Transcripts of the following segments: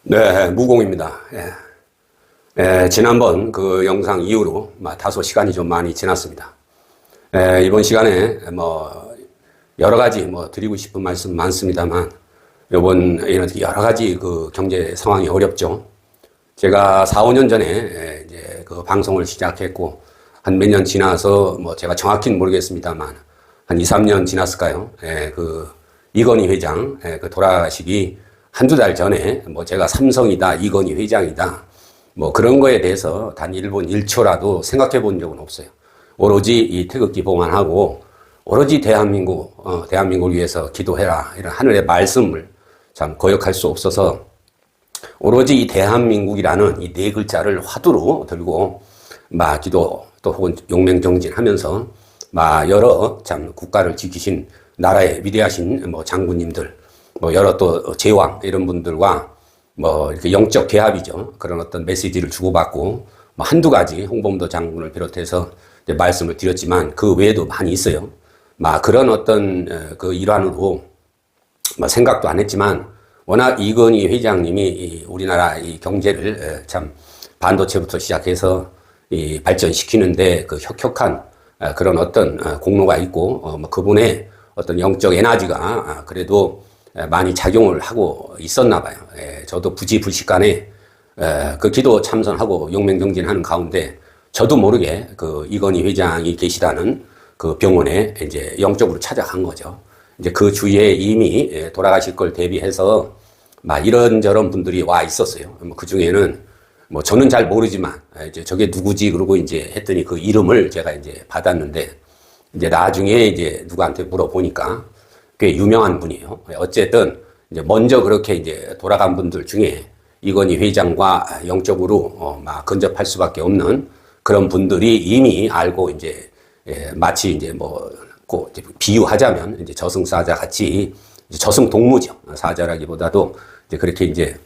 네, 무공입니다. 예. 지난번 그 영상 이후로 다소 시간이 좀 많이 지났습니다. 이번 시간에 여러 가지 드리고 싶은 말씀 많습니다만, 이번 여러 가지 그 경제 상황이 어렵죠. 제가 4, 5년 전에 이제 그 방송을 시작했고, 한 몇 년 지나서 제가 정확히는 모르겠습니다만, 한 2, 3년 지났을까요? 그 이건희 회장, 그 돌아가시기 한두 달 전에 제가 삼성이다, 이건희 회장이다, 그런 거에 대해서 단 1분 1초라도 생각해 본 적은 없어요. 오로지 이 태극기 봉안하고 오로지 대한민국을 위해서 기도해라, 이런 하늘의 말씀을 참 거역할 수 없어서 오로지 이 대한민국이라는 이 네 글자를 화두로 들고 기도 또 혹은 용맹정진하면서 여러 참 국가를 지키신 나라의 위대하신 장군님들, 여러 또 제왕 이런 분들과 이렇게 영적 개합이죠. 그런 어떤 메시지를 주고받고 한두 가지 홍범도 장군을 비롯해서 이제 말씀을 드렸지만 그 외에도 많이 있어요. 그런 어떤 그 일환으로 생각도 안 했지만 워낙 이건희 회장님이 우리나라 이 경제를 참 반도체부터 시작해서 이 발전시키는데 그 혁혁한 그런 어떤 공로가 있고 그분의 어떤 영적 에너지가 그래도 많이 작용을 하고 있었나 봐요. 저도 부지불식간에 그 기도 참선하고 용맹정진하는 가운데 저도 모르게 그 이건희 회장이 계시다는 그 병원에 이제 영적으로 찾아간 거죠. 이제 그 주위에 이미 돌아가실 걸 대비해서 이런저런 분들이 와 있었어요. 그 중에는 저는 잘 모르지만 이제 저게 누구지 그러고 이제 했더니 그 이름을 제가 이제 받았는데 이제 나중에 이제 누구한테 물어보니까 꽤 유명한 분이에요. 어쨌든 이제 먼저 그렇게 이제 돌아간 분들 중에 이건희 회장과 영적으로 근접할 수밖에 없는 그런 분들이 이미 알고 이제 마치 이제 비유하자면 이제 저승사자 같이 이제 저승동무죠. 사자라기보다도 이제 그렇게 이제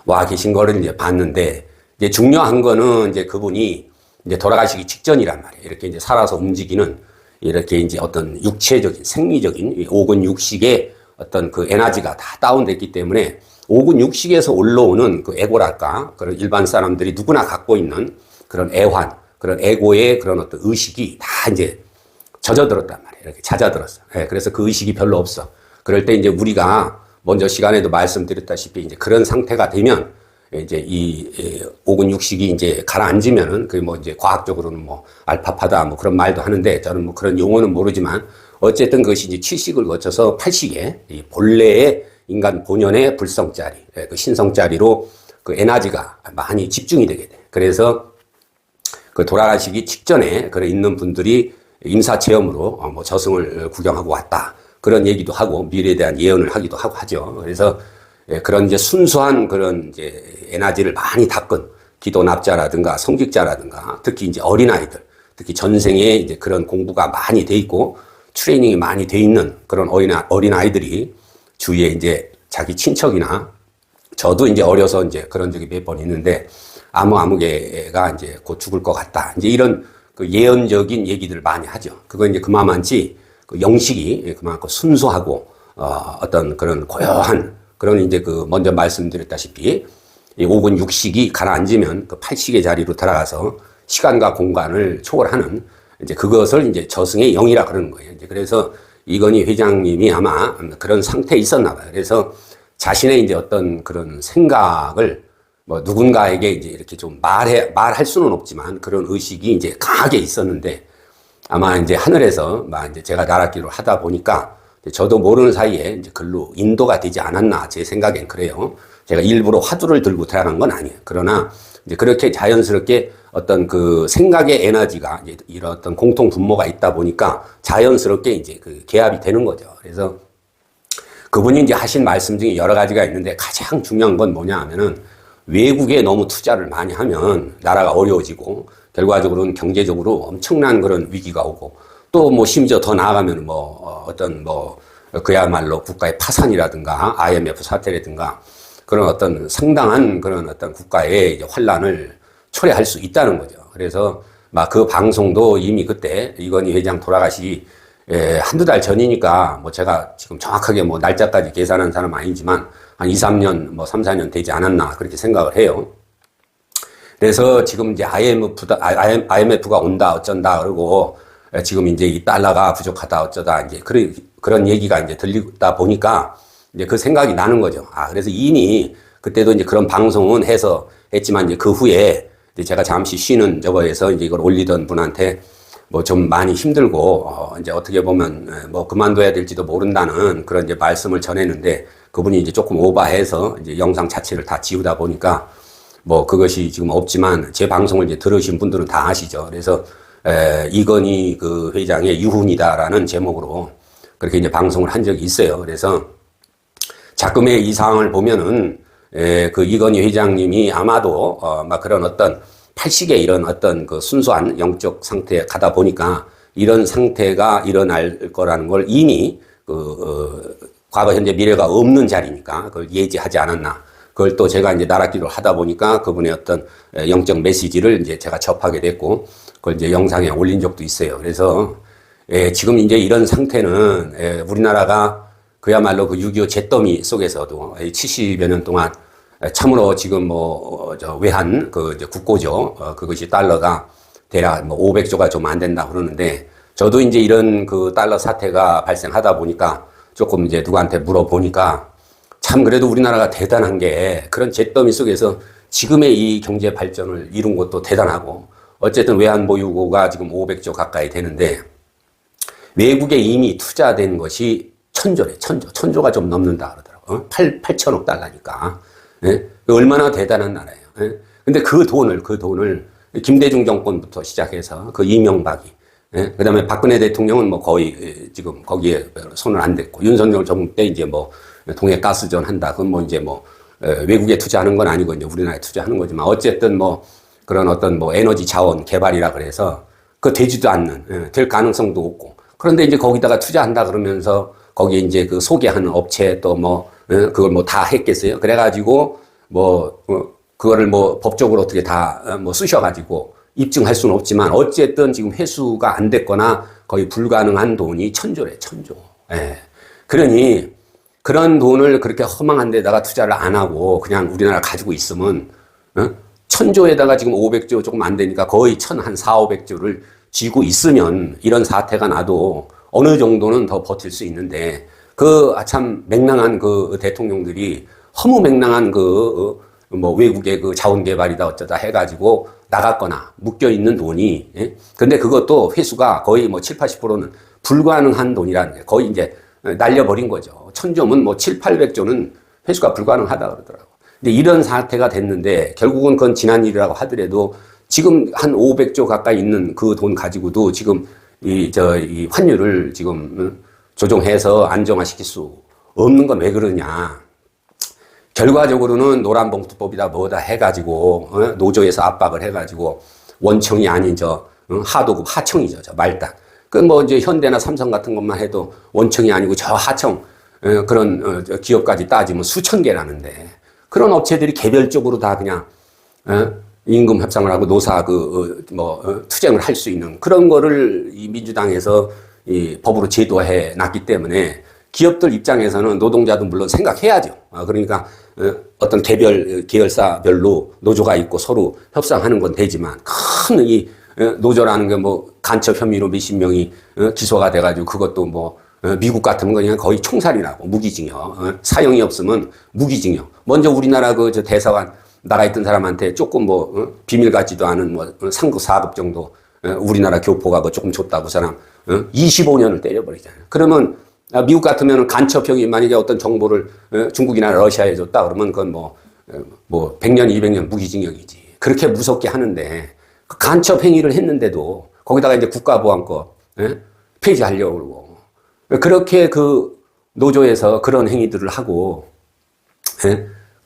와 계신 거를 이제 봤는데 이제 중요한 거는 이제 그분이 이제 돌아가시기 직전이란 말이에요. 이렇게 이제 살아서 움직이는 이렇게 이제 어떤 육체적인 생리적인 오근 육식의 어떤 그 에너지가 다 다운됐기 때문에 오근 육식에서 올라오는 그 에고랄까 그런 일반 사람들이 누구나 갖고 있는 그런 애환, 그런 에고의 그런 어떤 의식이 다 이제 젖어들었단 말이에요. 이렇게 잦아들었어. 그래서 그 의식이 별로 없어. 그럴 때 이제 우리가 먼저 시간에도 말씀드렸다시피 이제 그런 상태가 되면 이제 이 오근 육식이 이제 가라앉으면은 그 이제 과학적으로는 알파파다 그런 말도 하는데 저는 그런 용어는 모르지만 어쨌든 그것이 이제 7식을 거쳐서 8식에 이 본래의 인간 본연의 불성자리, 그 신성자리로 그 에너지가 많이 집중이 되게 돼. 그래서 그 돌아가시기 직전에 그래 있는 분들이 임사체험으로 저승을 구경하고 왔다. 그런 얘기도 하고 미래에 대한 예언을 하기도 하고 하죠. 그래서 그런 이제 순수한 그런 이제 에너지를 많이 닦은 기도 납자라든가 성직자라든가 특히 이제 어린아이들, 특히 전생에 이제 그런 공부가 많이 돼 있고 트레이닝이 많이 돼 있는 그런 어린아이들이 주위에 이제 자기 친척이나 저도 이제 어려서 이제 그런 적이 몇 번 있는데 아무개가 이제 곧 죽을 것 같다. 이제 이런 그 예언적인 얘기들을 많이 하죠. 그거 이제 그만한지 그 영식이 그만큼 순수하고 어떤 그런 고요한 그런 이제 그 먼저 말씀드렸다시피 이 오근 육식이 가라앉으면 그 팔식의 자리로 들어가서 시간과 공간을 초월하는 이제 그것을 이제 저승의 영이라 그러는 거예요. 이제 그래서 이건희 회장님이 아마 그런 상태에 있었나 봐요. 그래서 자신의 이제 어떤 그런 생각을 누군가에게 이제 이렇게 좀 말할 수는 없지만 그런 의식이 이제 강하게 있었는데 아마 이제 하늘에서 이제 제가 나랏길을 하다 보니까 저도 모르는 사이에 이제 글로 인도가 되지 않았나 제 생각엔 그래요. 제가 일부러 화두를 들고 태어난 건 아니에요. 그러나 이제 그렇게 자연스럽게 어떤 그 생각의 에너지가 이제 이런 어떤 공통 분모가 있다 보니까 자연스럽게 이제 그 개합이 되는 거죠. 그래서 그분이 이제 하신 말씀 중에 여러 가지가 있는데 가장 중요한 건 뭐냐 하면은 외국에 너무 투자를 많이 하면 나라가 어려워지고 결과적으로는 경제적으로 엄청난 그런 위기가 오고 또 심지어 더 나아가면 그야말로 국가의 파산이라든가 IMF 사태라든가 그런 어떤 상당한 그런 어떤 국가의 이제 환란을 초래할 수 있다는 거죠. 그래서 그 방송도 이미 그때 이건희 회장 돌아가시기 한두 달 전이니까 뭐 제가 지금 정확하게 뭐 날짜까지 계산한 사람은 아니지만 한 2, 3년, 뭐 3, 4년 되지 않았나 그렇게 생각을 해요. 그래서 지금 이제 IMF가 온다 어쩐다 그러고 지금 이제 이 달러가 부족하다 어쩌다 이제 그런 얘기가 이제 들리다 보니까 이제 그 생각이 나는 거죠. 그래서 이미 그때도 이제 그런 방송은 했지만 이제 그 후에 이제 제가 잠시 쉬는 저거에서 이제 이걸 올리던 분한테 뭐 좀 많이 힘들고 이제 어떻게 보면 뭐 그만둬야 될지도 모른다는 그런 이제 말씀을 전했는데 그분이 이제 조금 오버해서 이제 영상 자체를 다 지우다 보니까 뭐 그것이 지금 없지만 제 방송을 이제 들으신 분들은 다 아시죠. 그래서 이건희 그 회장의 유훈이다라는 제목으로 그렇게 이제 방송을 한 적이 있어요. 그래서 자금의 이 상황을 보면은 그 이건희 회장님이 아마도 막 그런 어떤 팔식의 이런 어떤 그 순수한 영적 상태에 가다 보니까 이런 상태가 일어날 거라는 걸 이미 과거, 현재, 미래가 없는 자리니까 그걸 예지하지 않았나. 그걸 또 제가 이제 나라기도를 하다 보니까 그분의 어떤 영적 메시지를 이제 제가 접하게 됐고 그걸 이제 영상에 올린 적도 있어요. 그래서 지금 이제 이런 상태는 우리나라가 그야말로 그 6.25 잿더미 속에서도 70여 년 동안 참으로 지금 외환 이제 국고죠. 그것이 달러가 대략 500조가 좀 안 된다 그러는데 저도 이제 이런 그 달러 사태가 발생하다 보니까 조금 이제 누구한테 물어보니까 참 그래도 우리나라가 대단한 게 그런 잿더미 속에서 지금의 이 경제 발전을 이룬 것도 대단하고 어쨌든 외환 보유고가 지금 500조 가까이 되는데 외국에 이미 투자된 것이 천조가 좀 넘는다 그러더라고요. 8천억 달러니까. 예? 얼마나 대단한 나라예요. 예? 근데 그 돈을 김대중 정권부터 시작해서 그 이명박이, 예? 그 다음에 박근혜 대통령은 뭐 거의 지금 거기에 손을 안 댔고, 윤석열 정부 때 이제 뭐 동해 가스전 한다. 그건 뭐 이제 외국에 투자하는 건 아니고 이제 우리나라에 투자하는 거지만 어쨌든 그런 어떤 에너지 자원 개발이라 그래서 그 되지도 않는, 될 가능성도 없고. 그런데 이제 거기다가 투자한다 그러면서 거기에 이제 그 소개하는 업체 또 그걸 다 했겠어요. 그래가지고 그거를 법적으로 어떻게 다 쓰셔가지고 입증할 수는 없지만 어쨌든 지금 회수가 안 됐거나 거의 불가능한 돈이 천조래, 천조. 예. 그러니 그런 돈을 그렇게 허망한 데다가 투자를 안 하고 그냥 우리나라 가지고 있으면 천조에다가 지금 500조 조금 안 되니까 거의 한 4, 500조를 쥐고 있으면 이런 사태가 나도 어느 정도는 더 버틸 수 있는데 참 맹랑한 그 대통령들이 허무맹랑한 외국의 그 자원 개발이다 어쩌다 해가지고 나갔거나 묶여 있는 돈이, 예? 근데 그것도 회수가 거의 7, 80%는 불가능한 돈이라는 게 거의 이제 날려버린 거죠. 천조면 7, 800조는 회수가 불가능하다 그러더라고. 근데 이런 사태가 됐는데 결국은 그건 지난 일이라고 하더라도 지금 한 500조 가까이 있는 그 돈 가지고도 지금 이 환율을 지금 조정해서 안정화시킬 수 없는 건 왜 그러냐. 결과적으로는 노란봉투법이다 뭐다 해가지고 노조에서 압박을 해가지고 원청이 아닌 하도급 하청이죠. 말단. 이제 현대나 삼성 같은 것만 해도 원청이 아니고 저 하청 그런 기업까지 따지면 수천 개라는데 그런 업체들이 개별적으로 다 그냥 임금 협상을 하고 노사 투쟁을 할 수 있는 그런 거를 이 민주당에서 이 법으로 제도해 놨기 때문에 기업들 입장에서는 노동자도 물론 생각해야죠. 그러니까 어떤 계열사별로 노조가 있고 서로 협상하는 건 되지만 큰 이 노조라는 게 간첩 혐의로 몇십 명이 기소가 돼가지고 그것도 미국 같으면 그냥 거의 총살이라고 무기징역, 사형이 없으면 무기징역. 먼저 우리나라 대사관 나가 있던 사람한테 조금 비밀 같지도 않은 상급 4급 정도 우리나라 교포가 조금 줬다고 그 사람 25년을 때려버리잖아요. 그러면 미국 같으면 간첩형이 만약에 어떤 정보를 중국이나 러시아에 줬다 그러면 그건 100년, 200년 무기징역이지. 그렇게 무섭게 하는데 그 간첩 행위를 했는데도 거기다가 이제 국가보안법 폐지하려고 그러고 그렇게 그 노조에서 그런 행위들을 하고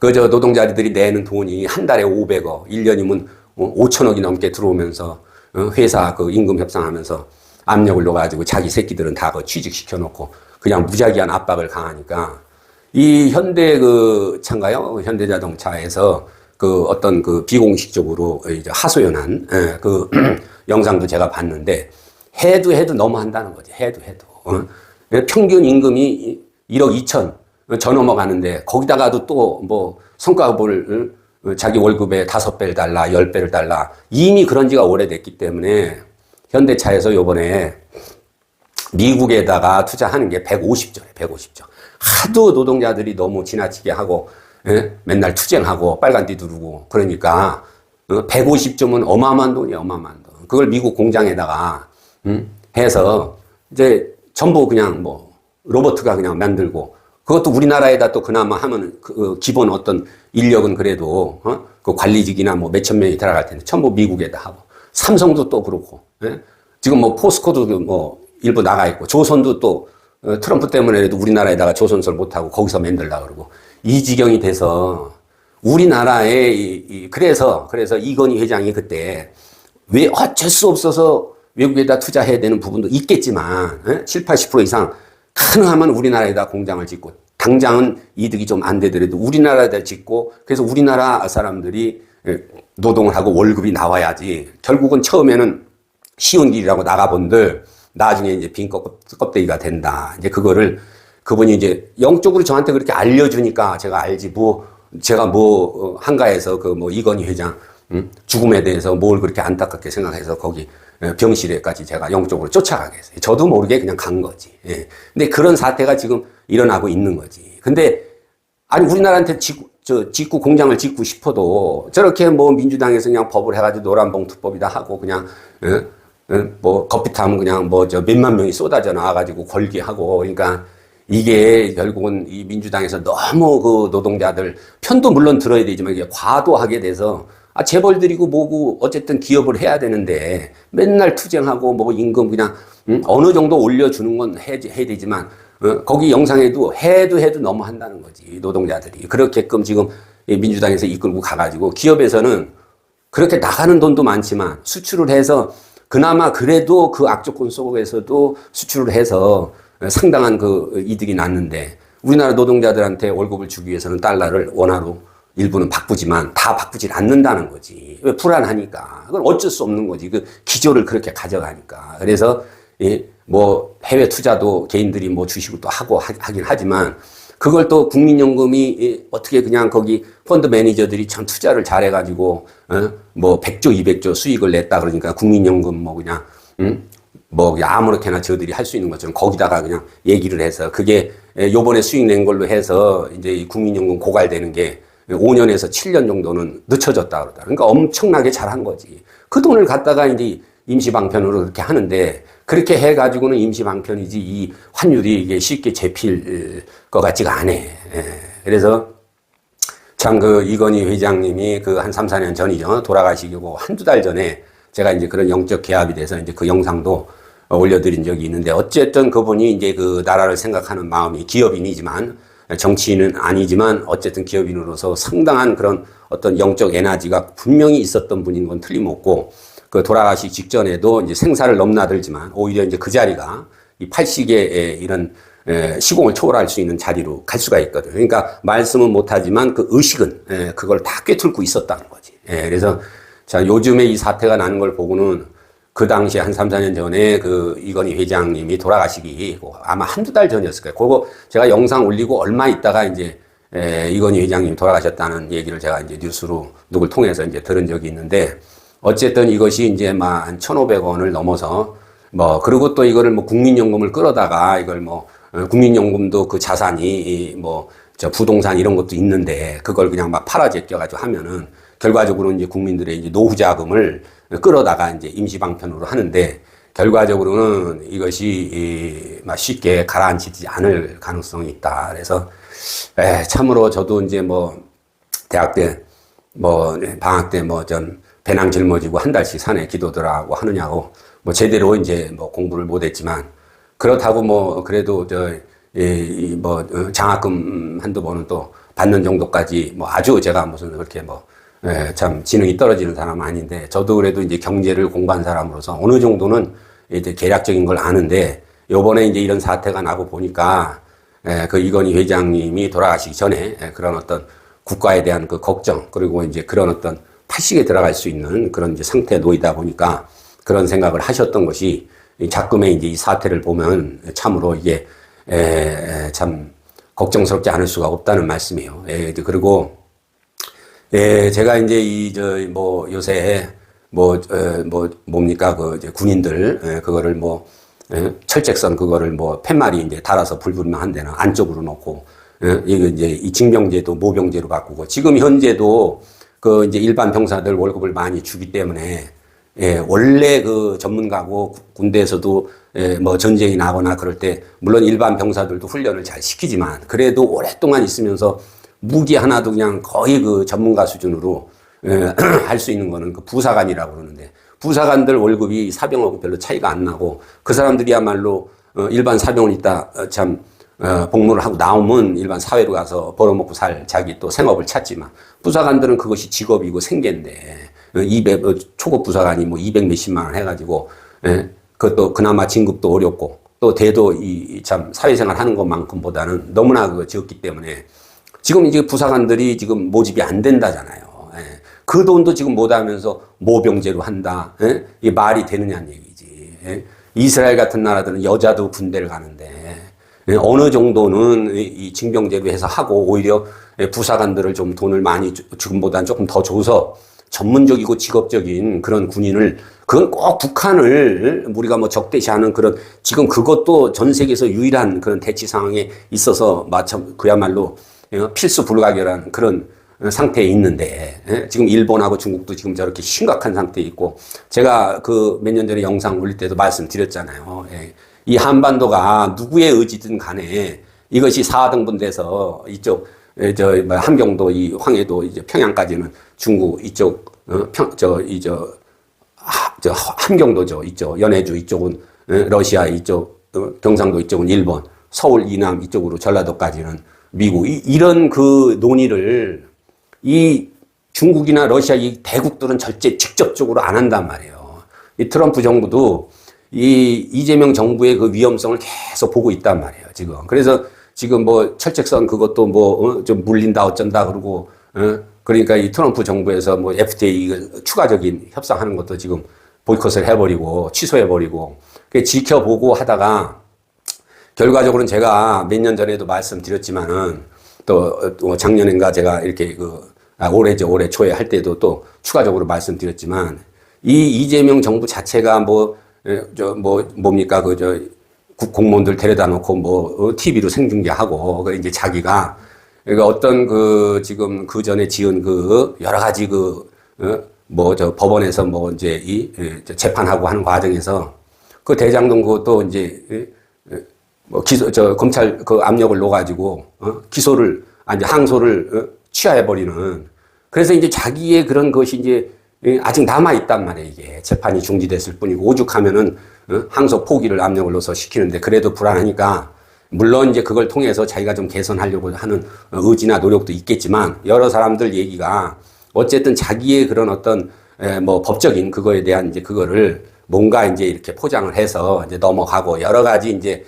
노동자들이 내는 돈이 한 달에 500억, 1년이면 5천억이 넘게 들어오면서 회사 임금 협상하면서 압력을 넣어가지고 자기 새끼들은 다 취직시켜 놓고 그냥 무작위한 압박을 가하니까 이 현대차인가요? 현대자동차에서 어떤 비공식적으로 이제 하소연한 영상도 제가 봤는데 해도 너무 한다는 거지. 해도. 평균 임금이 1억 2천 저 넘어가는데 거기다가도 또 뭐 성과급을 자기 월급의 5배를 달라 10배를 달라 이미 그런 지가 오래됐기 때문에 현대차에서 요번에 미국에다가 투자하는 게 150조래 150조. 하도 노동자들이 너무 지나치게 하고 맨날 투쟁하고 빨간띠 두르고 그러니까 150조면 어마어마한 돈이에요. 어마어마한 돈. 그걸 미국 공장에다가 해서 이제 전부 그냥 뭐 로버트가 그냥 만들고 그것도 우리나라에다 또 그나마 하면 그 기본 어떤 인력은 그래도 그 관리직이나 뭐 몇천 명이 들어갈 텐데 전부 미국에다 하고 삼성도 또 그렇고 지금 뭐 포스코도 뭐 일부 나가 있고 조선도 또 트럼프 때문에도 우리나라에다가 조선설 못하고 거기서 만들려고 그러고 이 지경이 돼서 우리나라에 그래서 이건희 회장이 그때 왜 어쩔 수 없어서 외국에다 투자해야 되는 부분도 있겠지만 7, 80% 이상 가능하면 우리나라에다 공장을 짓고 당장은 이득이 좀 안 되더라도 우리나라에다 짓고 그래서 우리나라 사람들이 노동을 하고 월급이 나와야지 결국은 처음에는 쉬운 길이라고 나가본들 나중에 이제 빈 껍데기가 된다. 이제 그거를 그분이 이제 영적으로 저한테 그렇게 알려주니까 제가 알지 제가 한가해서 그 이건희 회장 죽음에 대해서 뭘 그렇게 안타깝게 생각해서 거기 병실에까지 제가 영적으로 쫓아가게 했어요. 저도 모르게 그냥 간 거지. 예. 근데 그런 사태가 지금 일어나고 있는 거지. 근데 아니 우리나라한테 짓고 공장을 짓고 싶어도 저렇게 민주당에서 그냥 법을 해가지고 노란봉투법이다 하고 그냥 뭐 커피 타면 그냥 몇만 명이 쏟아져 나와가지고 걸기하고 그러니까 이게 결국은 이 민주당에서 너무 그 노동자들 편도 물론 들어야 되지만 이게 과도하게 돼서 재벌 들이고 뭐고 어쨌든 기업을 해야 되는데 맨날 투쟁하고 임금 그냥 어느 정도 올려주는 건 해야 되지만 거기 영상에도 해도 너무 한다는 거지 노동자들이 그렇게끔 지금 민주당에서 이끌고 가가지고 기업에서는 그렇게 나가는 돈도 많지만 수출을 해서 그나마 그래도 그 악조건 속에서도 수출을 해서 상당한 그 이득이 났는데 우리나라 노동자들한테 월급을 주기 위해서는 달러를 원화로 일부는 바꾸지만 다 바꾸질 않는다는 거지. 왜? 불안하니까. 그건 어쩔 수 없는 거지. 그 기조를 그렇게 가져가니까. 그래서 해외 투자도 개인들이 주식을 또 하고 하긴 하지만 그걸 또 국민연금이 어떻게 그냥 거기 펀드 매니저들이 참 투자를 잘해가지고 100조 200조 수익을 냈다 그러니까 국민연금 그냥 아무렇게나 저들이 할 수 있는 것처럼 거기다가 그냥 얘기를 해서 그게 요번에 수익 낸 걸로 해서 이제 이 국민연금 고갈되는 게 5년에서 7년 정도는 늦춰졌다 그러다. 그러니까 엄청나게 잘한 거지. 그 돈을 갖다가 이제 임시방편으로 그렇게 하는데 그렇게 해가지고는 임시방편이지 이 환율이 이게 쉽게 재필 것 같지가 않아. 그래서 참 이건희 회장님이 한 3, 4년 전이죠. 돌아가시고 한두 달 전에 제가 이제 그런 영적 개합이 돼서 이제 그 영상도 올려드린 적이 있는데 어쨌든 그분이 이제 그 나라를 생각하는 마음이 기업인이지만 정치인은 아니지만 어쨌든 기업인으로서 상당한 그런 어떤 영적 에너지가 분명히 있었던 분인 건 틀림없고 그 돌아가시기 직전에도 이제 생사를 넘나들지만 오히려 이제 그 자리가 이 80의 이런 시공을 초월할 수 있는 자리로 갈 수가 있거든. 그러니까 말씀은 못하지만 그 의식은 그걸 다 꿰뚫고 있었다는 거지. 그래서 자 요즘에 이 사태가 나는 걸 보고는 그 당시에 한 3, 4년 전에 그 이건희 회장님이 돌아가시기 아마 한두 달 전이었을 거예요. 그거 제가 영상 올리고 얼마 있다가 이제 이건희 회장님이 돌아가셨다는 얘기를 제가 이제 뉴스로 누굴 통해서 이제 들은 적이 있는데 어쨌든 이것이 이제 한 1,500원을 넘어서 그리고 또 이거를 국민연금을 끌어다가 이걸 국민연금도 그 자산이 부동산 이런 것도 있는데 그걸 그냥 팔아 제껴가지고 하면은 결과적으로 이제 국민들의 이제 노후 자금을 끌어다가 이제 임시방편으로 하는데 결과적으로는 이것이 쉽게 가라앉히지 않을 가능성이 있다. 그래서 참으로 저도 이제 대학 때 방학 때 좀 배낭 짊어지고 한 달씩 산에 기도들하고 하느냐고 제대로 이제 공부를 못했지만 그렇다고 그래도 장학금 한두 번은 또 받는 정도까지 아주 제가 무슨 그렇게 참 지능이 떨어지는 사람은 아닌데 저도 그래도 이제 경제를 공부한 사람으로서 어느 정도는 이제 계략적인 걸 아는데 요번에 이제 이런 사태가 나고 보니까 그 이건희 회장님이 돌아가시기 전에 그런 어떤 국가에 대한 그 걱정 그리고 이제 그런 어떤 팔식에 들어갈 수 있는 그런 이제 상태에 놓이다 보니까 그런 생각을 하셨던 것이 이 작금의 이제 이 사태를 보면 참으로 이게 참 걱정스럽지 않을 수가 없다는 말씀이에요. 그리고 제가 이제 뭐 요새 뭡니까 그 이제 군인들 그거를 철책선 그거를 팻말이 이제 달아서 불분명한 데는 안쪽으로 놓고 이거 이제 이 징병제도 모병제로 바꾸고 지금 현재도 그 이제 일반 병사들 월급을 많이 주기 때문에 원래 그 전문가고 군대에서도 뭐 전쟁이 나거나 그럴 때 물론 일반 병사들도 훈련을 잘 시키지만 그래도 오랫동안 있으면서 무기 하나도 그냥 거의 그 전문가 수준으로 할 수 있는 거는 그 부사관이라고 그러는데 부사관들 월급이 사병하고 별로 차이가 안 나고 그 사람들이야말로 일반 사병은 있다 참 복무를 하고 나오면 일반 사회로 가서 벌어먹고 살 자기 또 생업을 찾지만 부사관들은 그것이 직업이고 생계인데 200 초급 부사관이 뭐 200 몇십만 원 해가지고 그것도 그나마 진급도 어렵고 또 대도 이 참 사회생활 하는 것만큼보다는 너무나 그 적기 때문에 지금 이제 부사관들이 지금 모집이 안 된다잖아요. 그 돈도 지금 못하면서 모병제로 한다. 이게 말이 되느냐는 얘기지. 이스라엘 같은 나라들은 여자도 군대를 가는데 어느 정도는 이 징병제로 해서 하고 오히려 부사관들을 좀 돈을 많이 지금보다는 조금 더 줘서 전문적이고 직업적인 그런 군인을 그건 꼭 북한을 우리가 뭐 적대시하는 그런 지금 그것도 전 세계에서 유일한 그런 대치 상황에 있어서 마참 그야말로 필수 불가결한 그런 상태에 있는데 지금 일본하고 중국도 지금 저렇게 심각한 상태에 있고 제가 그 몇 년 전에 영상 올릴 때도 말씀드렸잖아요. 이 한반도가 누구의 의지든 간에 이것이 4등분 돼서 이쪽 함경도 이 황해도 이제 평양까지는 중국 이쪽 함경도죠. 이쪽 연해주 이쪽은 러시아 이쪽 경상도 이쪽은 일본 서울 이남 이쪽으로 전라도까지는 미국 이런 그 논의를 이 중국이나 러시아 이 대국들은 절대 직접적으로 안 한단 말이에요. 이 트럼프 정부도 이 이재명 정부의 그 위험성을 계속 보고 있단 말이에요, 지금. 그래서 지금 뭐 철책선 그것도 좀 물린다 어쩐다 그러고, 그러니까 이 트럼프 정부에서 뭐 FTA 추가적인 협상하는 것도 지금 보이콧을 해버리고 취소해버리고, 지켜보고 하다가 결과적으로는 제가 몇 년 전에도 말씀드렸지만은 또 작년인가 제가 이렇게 올해 초에 할 때도 또 추가적으로 말씀드렸지만 이 이재명 정부 자체가 뭡니까 공무원들 데려다 놓고 TV로 생중계하고 이제 자기가 어떤 지금 그 전에 지은 여러 가지 법원에서 이제 재판하고 하는 과정에서 그 대장동 그것도 이제 검찰 압력을 넣어가지고, 기소를, 항소를 취하해버리는. 그래서 이제 자기의 그런 것이 이제 아직 남아있단 말이에요, 이게. 재판이 중지됐을 뿐이고, 오죽하면은, 항소 포기를 압력을 넣어서 시키는데, 그래도 불안하니까, 물론 이제 그걸 통해서 자기가 좀 개선하려고 하는 의지나 노력도 있겠지만, 여러 사람들 얘기가, 어쨌든 자기의 그런 어떤, 법적인 그거에 대한 이제 그거를 뭔가 이제 이렇게 포장을 해서 이제 넘어가고, 여러 가지 이제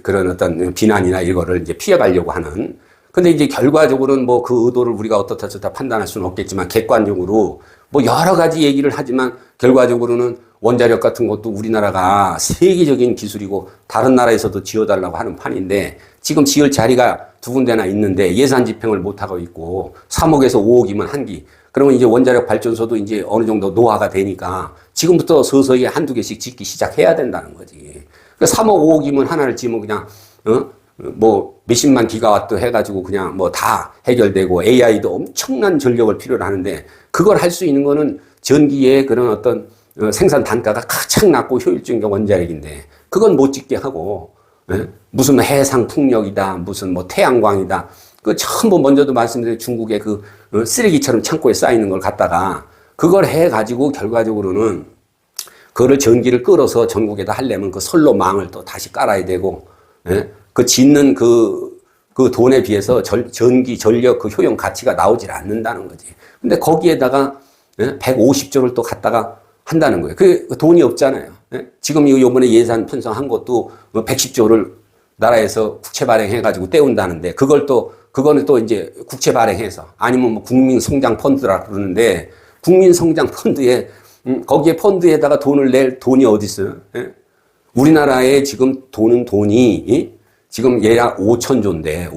그런 어떤 비난이나 이거를 이제 피해가려고 하는. 근데 이제 결과적으로는 그 의도를 우리가 어떻다 판단할 수는 없겠지만 객관적으로 여러 가지 얘기를 하지만 결과적으로는 원자력 같은 것도 우리나라가 세계적인 기술이고 다른 나라에서도 지어달라고 하는 판인데 지금 지을 자리가 두 군데나 있는데 예산 집행을 못하고 있고 3억에서 5억이면 한 기. 그러면 이제 원자력 발전소도 이제 어느 정도 노화가 되니까 지금부터 서서히 한두 개씩 짓기 시작해야 된다는 거지. 3억, 5억이면 하나를 지으면 그냥, 몇십만 기가와트 해가지고 그냥 다 해결되고 AI도 엄청난 전력을 필요로 하는데 그걸 할 수 있는 거는 전기의 그런 어떤 생산 단가가 가장 낮고 효율적인 게 원자력인데 그건 못 짓게 하고, 무슨 해상 풍력이다, 무슨 태양광이다. 전부 먼저도 말씀드린 중국의 쓰레기처럼 창고에 쌓이는 걸 갖다가 그걸 해가지고 결과적으로는 그거를 전기를 끌어서 전국에다 하려면 선로망을 또 다시 깔아야 되고, 짓는 그 돈에 비해서 전기, 전력 효용 가치가 나오질 않는다는 거지. 근데 거기에다가 150조를 또 갖다가 한다는 거예요. 그 돈이 없잖아요. 지금 요번에 예산 편성한 것도 110조를 나라에서 국채 발행해가지고 떼운다는데 그거는 또 이제 국채 발행해서 아니면 국민성장펀드라 그러는데 국민성장펀드에 거기에 펀드에다가 돈을 낼 돈이 어디 있어요? 우리나라에 지금 도는 돈이 지금 얘가 5천조인데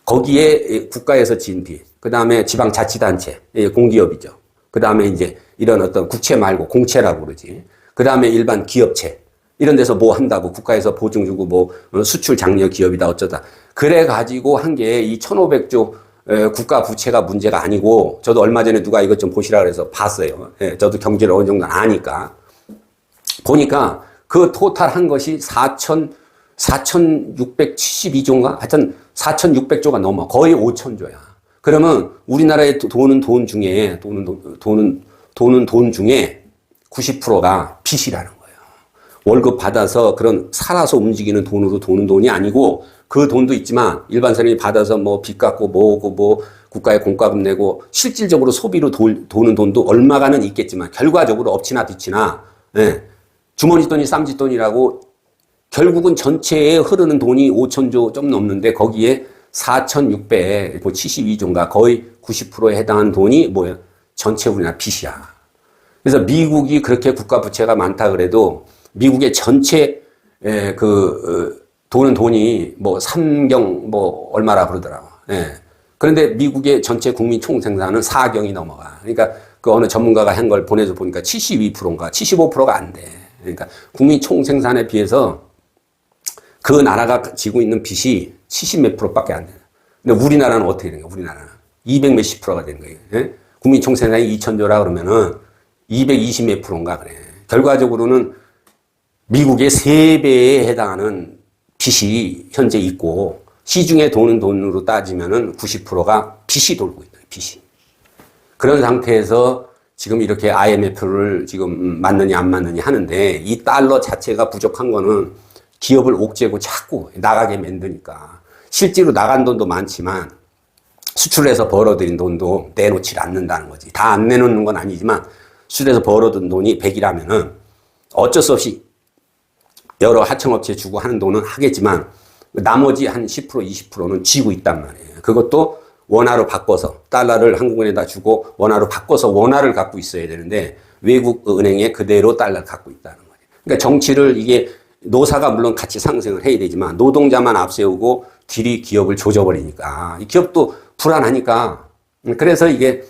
거기에 국가에서 지은 빚, 그 다음에 지방자치단체, 공기업이죠. 그 다음에 이제 이런 어떤 국채 말고 공채라고 그러지. 그 다음에 일반 기업체. 이런 데서 뭐 한다고 국가에서 보증 주고 뭐 수출 장려 기업이다 어쩌다. 그래가지고 한 게 이 1,500조 국가 부채가 문제가 아니고 저도 얼마 전에 누가 이것 좀 보시라 그래서 봤어요. 예, 저도 경제를 어느 정도 아니까. 보니까 그 토탈 한 것이 4,672조인가? 하여튼 4,600조가 넘어. 거의 5천조야. 그러면 우리나라에 도는 돈 중에 90%가 빚이라는 거예요. 월급 받아서 그런 살아서 움직이는 돈으로 도는 돈이 아니고 그 돈도 있지만 일반 사람이 받아서 뭐 빚 갚고 뭐고 뭐 국가에 공과금 내고 실질적으로 소비로 도는 돈도 얼마가는 있겠지만 결과적으로 엎치나 뒤치나 예, 주머니 돈이 쌈짓돈이라고 결국은 전체에 흐르는 돈이 5천조 좀 넘는데 거기에 4,672조인가 거의 90%에 해당하는 돈이 뭐예요? 전체 우리나라 빚이야. 그래서 미국이 그렇게 국가 부채가 많다 그래도 미국의 전체 도는 돈이 뭐 삼경 뭐 얼마라 그러더라고. 예. 그런데 미국의 전체 국민 총생산은 4경이 넘어가. 그러니까 그 어느 전문가가 한 걸 보내서 보니까 72%인가 75%가 안 돼. 그러니까 국민 총생산에 비해서 그 나라가 지고 있는 빚이 70 몇 프로밖에 안 돼. 근데 우리나라는 어떻게 되는 거야? 우리나라는 200 몇십 프로가 되는 거예요. 예? 국민 총생산이 2,000조라 그러면은 220 몇 프로인가 그래. 결과적으로는 미국의 3배에 해당하는 빚이 현재 있고 시중에 도는 돈으로 따지면은 90%가 빚이 돌고 있다. 빚이. 그런 상태에서 지금 이렇게 IMF를 지금 맞느냐 안 맞느냐 하는데 이 달러 자체가 부족한 거는 기업을 옥죄고 자꾸 나가게 만드니까 실제로 나간 돈도 많지만 수출해서 벌어들인 돈도 내놓지 않는다는 거지. 다 안 내놓는 건 아니지만 수출해서 벌어둔 돈이 100이라면은 어쩔 수 없이 여러 하청업체 주고 하는 돈은 하겠지만 나머지 한 10% 20%는 쥐고 있단 말이에요. 그것도 원화로 바꿔서 달러를 한국은행에다 주고 원화로 바꿔서 원화를 갖고 있어야 되는데 외국 은행에 그대로 달러를 갖고 있다는 거예요. 그러니까 정치를 이게 노사가 물론 같이 상생을 해야 되지만 노동자만 앞세우고 뒤리 기업을 조져버리니까 이 기업도 불안하니까 그래서 이게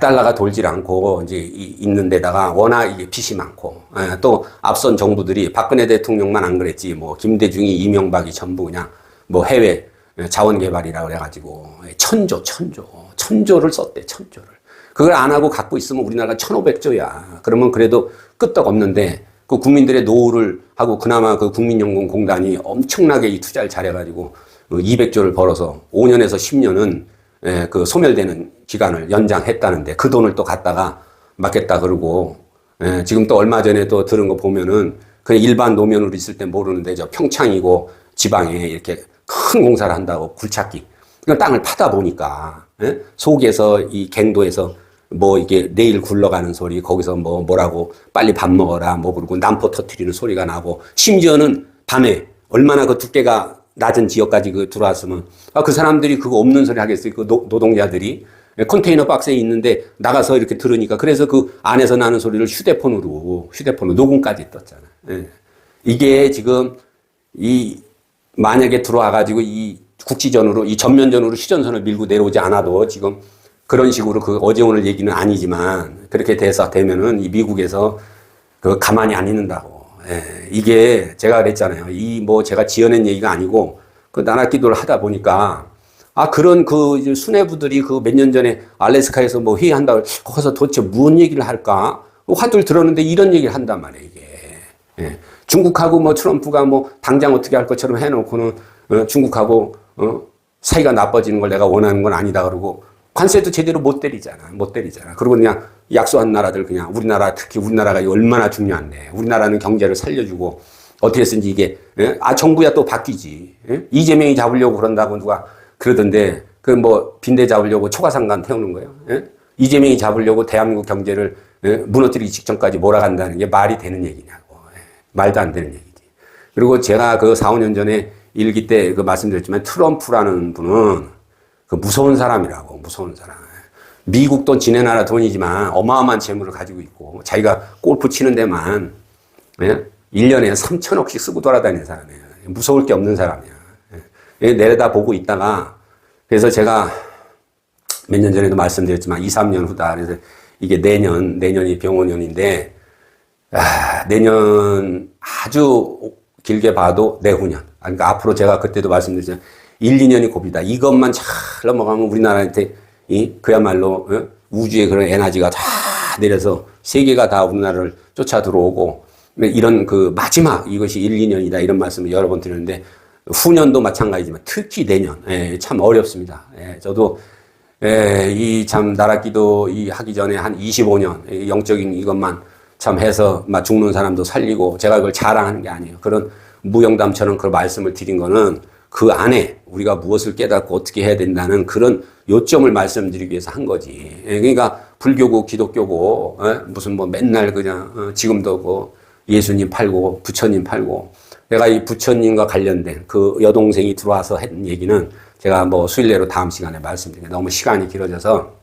달러가 돌질 않고 이제 있는 데다가 워낙 이게 빚이 많고 또 앞선 정부들이 박근혜 대통령만 안 그랬지 뭐 김대중이 이명박이 전부 그냥 뭐 해외 자원개발이라고 그래가지고 천조를 썼대. 천조를 그걸 안 하고 갖고 있으면 우리나라가 1,500조야. 그러면 그래도 끄떡 없는데 그 국민들의 노후를 하고 그나마 그 국민연금공단이 엄청나게 이 투자를 잘해가지고 200조를 벌어서 5년에서 10년은 그 소멸되는 기간을 연장했다는데 그 돈을 또 갖다가 맡겠다 그러고 지금 또 얼마 전에 또 들은 거 보면은 그냥 일반 노면으로 있을 때 모르는데 저 평창이고 지방에 이렇게 큰 공사를 한다고 굴착기 그러니까 땅을 파다 보니까 속에서 이 갱도에서 뭐 이게 내일 굴러가는 소리 거기서 뭐라고 빨리 밥 먹어라 뭐 그러고 난포 터트리는 소리가 나고 심지어는 밤에 얼마나 그 두께가 낮은 지역까지 그 들어왔으면 그 사람들이 그거 없는 소리 하겠어요. 그 노동자들이 컨테이너 박스에 있는데 나가서 이렇게 들으니까 그래서 그 안에서 나는 소리를 휴대폰으로 녹음까지 떴잖아요. 이게 지금 만약에 들어와 가지고 이 국지전으로 이 전면전으로 휴전선을 밀고 내려오지 않아도 지금 그런 식으로 그 어제 오늘 얘기는 아니지만 그렇게 되면은 이 미국에서 그 가만히 안 있는다고. 이게 제가 그랬잖아요. 제가 지어낸 얘기가 아니고 그 나라 기도를 하다 보니까 그런 그 수뇌부들이 그 몇 년 전에 알래스카에서 뭐 회의한다고 거기서 도대체 무슨 얘기를 할까? 화두를 들었는데 이런 얘기를 한단 말이에요, 이게. 중국하고 뭐 트럼프가 뭐 당장 어떻게 할 것처럼 해놓고는 중국하고 사이가 나빠지는 걸 내가 원하는 건 아니다 그러고 관세도 제대로 못 때리잖아. 그리고 그냥 약소한 나라들 그냥 특히 우리나라가 얼마나 중요한데 우리나라는 경제를 살려주고 어떻게 했는지 이게 정부야 또 바뀌지. 이재명이 잡으려고 그런다고 누가 그러던데 그 뭐 빈대 잡으려고 초가상간 태우는 거예요. 이재명이 잡으려고 대한민국 경제를 무너뜨리기 직전까지 몰아간다는 게 말이 되는 얘기냐고. 말도 안 되는 얘기지. 그리고 제가 그 4, 5년 전에 일기 때 그 말씀드렸지만 트럼프라는 분은 그 무서운 사람이라고. 무서운 사람. 미국 돈 지네 나라 돈이지만 어마어마한 재물을 가지고 있고 자기가 골프 치는 데만 예? 1년에 3천억씩 쓰고 돌아다니는 사람이에요. 무서울 게 없는 사람이야. 예? 내려다보고 있다가, 그래서 제가 몇 년 전에도 말씀드렸지만 2, 3년 후다. 그래서 이게 내년이 병원년인데, 내년 아주 길게 봐도 내후년. 그러니까 앞으로 제가 그때도 말씀드렸지만 1, 2년이 고비다. 이것만 잘 넘어가면 우리나라한테 그야말로 우주의 그런 에너지가 다 내려서 세계가 다 우리나라를 쫓아 들어오고 이런 그 마지막 이것이 1, 2년이다 이런 말씀을 여러 번 드렸는데 후년도 마찬가지지만 특히 내년 참 어렵습니다. 저도 이 참 나라기도 하기 전에 한 25년 영적인 이것만 참 해서 막 죽는 사람도 살리고 제가 그걸 자랑하는 게 아니에요. 그런 무용담처럼 그 말씀을 드린 거는 그 안에 우리가 무엇을 깨닫고 어떻게 해야 된다는 그런 요점을 말씀드리기 위해서 한 거지. 그러니까 불교고 기독교고 무슨 뭐 맨날 그냥 지금도 그 예수님 팔고 부처님 팔고 내가 이 부처님과 관련된 그 여동생이 들어와서 했던 얘기는 제가 뭐 수일내로 다음 시간에 말씀드릴게요. 너무 시간이 길어져서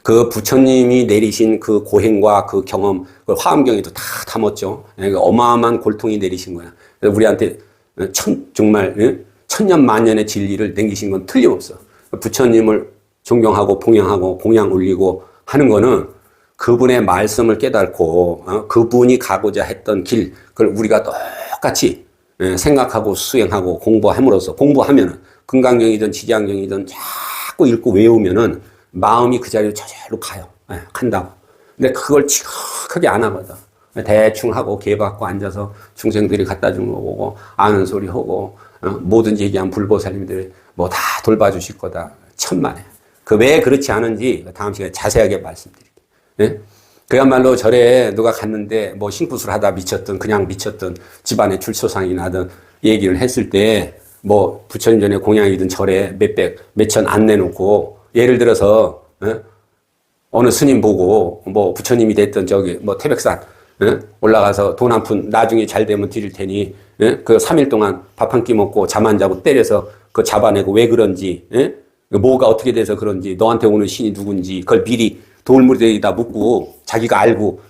그 부처님이 내리신 그 고행과 그 경험, 그 화엄경에도 다 담았죠. 그러니까 어마어마한 골통이 내리신 거야. 그래서 우리한테 정말 천년 만년의 진리를 남기신 건 틀림없어. 부처님을 존경하고 봉양하고 공양 올리고 하는 거는 그분의 말씀을 깨닫고 그분이 가고자 했던 길, 그걸 우리가 똑같이 생각하고 수행하고 공부함으로써 공부하면은 금강경이든 지장경이든 자꾸 읽고 외우면은 마음이 그 자리로 저절로 가요. 간다고. 근데 그걸 지극하게 안 하거든. 대충 하고 개받고 앉아서 중생들이 갖다 주는 거 보고 아는 소리 하고 뭐든지 얘기한 불보살님들이 뭐 다 돌봐주실 거다. 천만에. 그 왜 그렇지 않은지 다음 시간에 자세하게 말씀드릴게요. 예? 그야말로 절에 누가 갔는데 뭐 신구술 하다 미쳤든 그냥 미쳤든 집안에 출소상이 나든 얘기를 했을 때 뭐 부처님 전에 공양이든 절에 몇백, 몇천 안 내놓고 예를 들어서 어느 스님 보고 뭐 부처님이 됐던 저기 뭐 태백산 올라가서 돈 한 푼 나중에 잘 되면 드릴 테니 그 3일 동안 밥 한 끼 먹고 잠 안 자고 때려서 그 잡아내고 왜 그런지 뭐가 어떻게 돼서 그런지 너한테 오는 신이 누군지 그걸 미리 돌무대에다 묻고 자기가 알고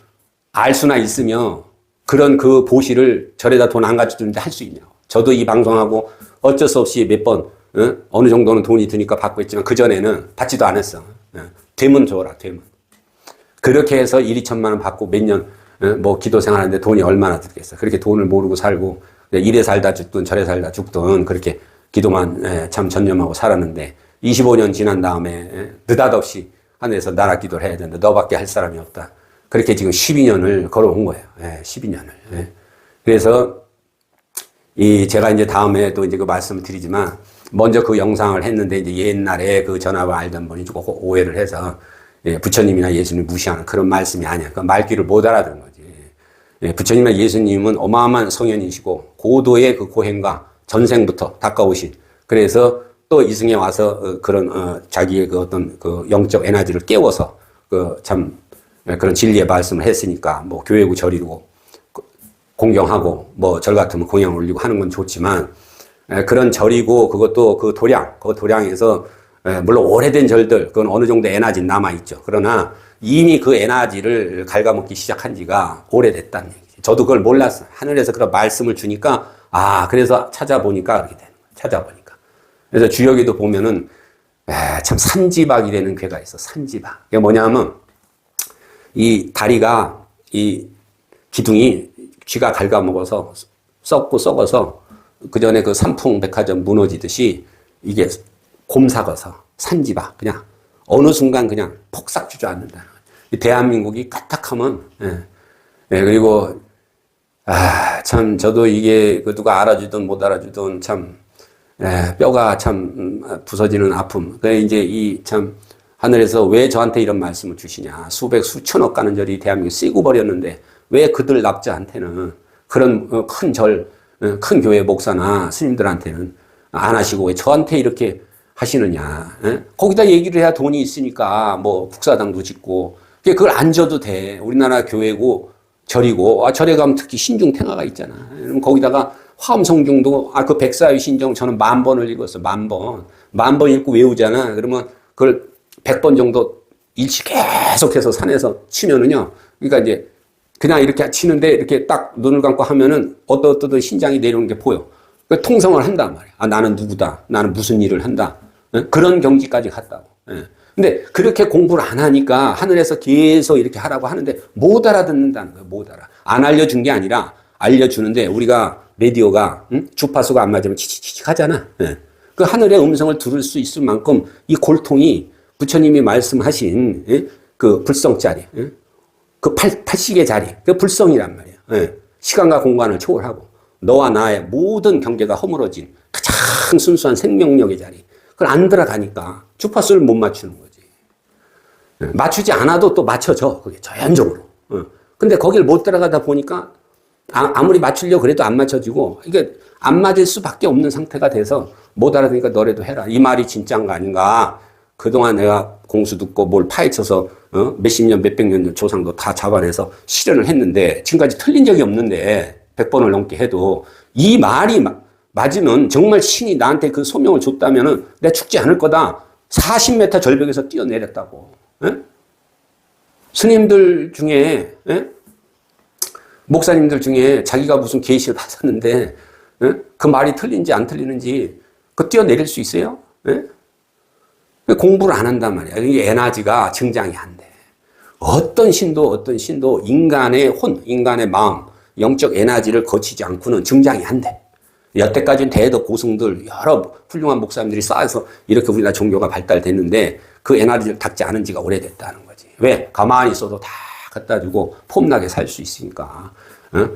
알 수나 있으며 그런 그 보시를 절에다 돈 안 가져주는데 할 수 있냐고. 저도 이 방송하고 어쩔 수 없이 몇 번 어느 정도는 돈이 드니까 받고 있지만 그전에는 받지도 않았어. 되면 줘라, 되면. 그렇게 해서 1, 2천만 원 받고 몇 년 뭐 기도 생활하는데 돈이 얼마나 들겠어. 그렇게 돈을 모르고 살고 이래 살다 죽든 저래 살다 죽든 그렇게 기도만 참 전념하고 살았는데 25년 지난 다음에 느닷없이 하늘에서 나라 기도를 해야 된다. 너밖에 할 사람이 없다. 그렇게 지금 12년을 걸어온 거예요. 12년을. 그래서 제가 이제 다음에 또 이제 그 말씀을 드리지만 먼저 그 영상을 했는데 이제 옛날에 그 전화를 알던 분이 조금 오해를 해서 부처님이나 예수님 무시하는 그런 말씀이 아니야. 그 말귀를 못 알아듣는 거지. 부처님이나 예수님은 어마어마한 성현이시고 고도의 그 고행과 전생부터 닦아오신 그래서 또 이승에 와서 그런 자기의 그 어떤 그 영적 에너지를 깨워서 그 참 그런 진리의 말씀을 했으니까 뭐 교회고 절이고 공경하고 뭐 절 같으면 공양 올리고 하는 건 좋지만 그런 절이고 그것도 그 도량에서 물론 오래된 절들 그건 어느 정도 에너지 남아 있죠. 그러나 이미 그 에너지를 갉아먹기 시작한 지가 오래됐다는 얘기죠. 저도 그걸 몰랐어요. 하늘에서 그런 말씀을 주니까 그래서 찾아보니까 그렇게 되는 거예요. 찾아보니까. 그래서 주역에도 보면은 참 산지박이라는 괴가 있어. 산지박. 이게 뭐냐면 이 다리가 이 기둥이 쥐가 갉아먹어서 썩고 썩어서 그 전에 그 삼풍백화점 무너지듯이 이게 곰삭어서 산지박 그냥 어느 순간 그냥 폭삭 주저앉는다. 대한민국이 까딱하면 그리고 참 저도 이게 그 누가 알아주든 못 알아주든 참 뼈가 참 부서지는 아픔. 그래 이제 이 참 하늘에서 왜 저한테 이런 말씀을 주시냐. 수백 수천억 가는 절이 대한민국에 쓰고 버렸는데 왜 그들 납자한테는 그런 큰 절, 큰 교회 목사나 스님들한테는 안 하시고 왜 저한테 이렇게 하시느냐. 거기다 얘기를 해야 돈이 있으니까 뭐 국사당도 짓고 그걸 안 줘도 돼. 우리나라 교회고 절이고 절에 가면 특히 신중탱화가 있잖아. 그럼 거기다가 화엄성중도 그 백사위 신정 저는 10,000번을 읽었어. 10,000번. 10,000번 읽고 외우잖아. 그러면 그걸 100번 정도 일치 계속해서 산에서 치면은요. 그러니까 이제 그냥 이렇게 치는데 이렇게 딱 눈을 감고 하면은 어떠어떠 신장이 내려오는 게 보여. 그러니까 통성을 한단 말이야. 아, 나는 누구다. 나는 무슨 일을 한다. 예? 그런 경지까지 갔다고. 예. 근데 그렇게 공부를 안 하니까 하늘에서 계속 이렇게 하라고 하는데 못 알아듣는다는 거예요. 못 알아. 안 알려준 게 아니라 알려주는데 우리가 라디오가 주파수가 안 맞으면 치치치치 하잖아. 예. 그 하늘의 음성을 들을 수 있을 만큼 이 골통이 부처님이 말씀하신 예? 그 불성자리, 예? 그 팔식의 자리, 그 불성이란 말이야. 예. 시간과 공간을 초월하고 너와 나의 모든 경계가 허물어진 가장 순수한 생명력의 자리. 그걸 안 들어가니까 주파수를 못 맞추는 거지. 예. 맞추지 않아도 또 맞춰져. 그게 자연적으로. 근데 거길 못 들어가다 보니까 아무리 맞추려고 그래도 안 맞춰지고 이게 안 맞을 수밖에 없는 상태가 돼서 못 알아듣으니까 너라도 해라. 이 말이 진짜인가 아닌가. 그동안 내가 공수 듣고 뭘 파헤쳐서 몇십 년, 몇백 년 조상도 다 잡아내서 실현을 했는데 지금까지 틀린 적이 없는데 100번을 넘게 해도 이 말이 맞으면 정말 신이 나한테 그 소명을 줬다면은 내가 죽지 않을 거다. 40m 절벽에서 뛰어내렸다고. 에? 스님들 중에 에? 목사님들 중에 자기가 무슨 계시를 받았는데 에? 그 말이 틀린지 안 틀리는지 그 뛰어내릴 수 있어요? 에? 공부를 안 한단 말이야. 이 에너지가 증장이 안 돼. 어떤 신도 인간의 혼, 인간의 마음, 영적 에너지를 거치지 않고는 증장이 안 돼. 여태까지는 대덕 고승들 여러 훌륭한 목사님들이 쌓여서 이렇게 우리나라 종교가 발달됐는데 그 에너지를 닦지 않은 지가 오래됐다는 거지. 왜? 가만히 있어도 다 갖다 주고 폼나게 살 수 있으니까.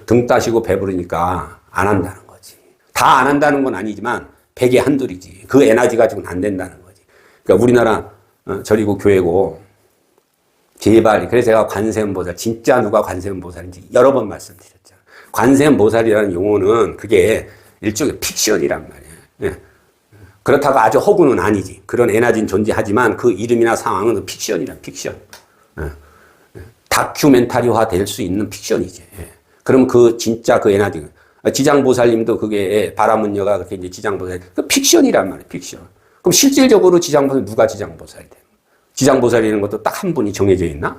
등 따시고 배부르니까 안 한다는 거지. 다 안 한다는 건 아니지만 백에 한둘이지. 그 에너지 가지고는 안 된다는 거지. 그러니까 우리나라 절이고 교회고 제발. 그래서 제가 관세음보살, 진짜 누가 관세음보살인지 여러 번 말씀드렸잖아요. 관세음보살이라는 용어는 그게 일종의 픽션이란 말이에요. 예. 그렇다고 아주 허구는 아니지. 그런 에너지는 존재하지만 그 이름이나 상황은 픽션이란 픽션. 예. 다큐멘터리화 될 수 있는 픽션이지. 예. 그럼 그 진짜 그 에너지, 지장보살님도 그게 바라문여가 그렇게 이제 지장보살, 그 픽션이란 말이에요. 픽션. 그럼 실질적으로 지장보살 누가 지장보살이 돼? 지장보살이라는 것도 딱 한 분이 정해져 있나?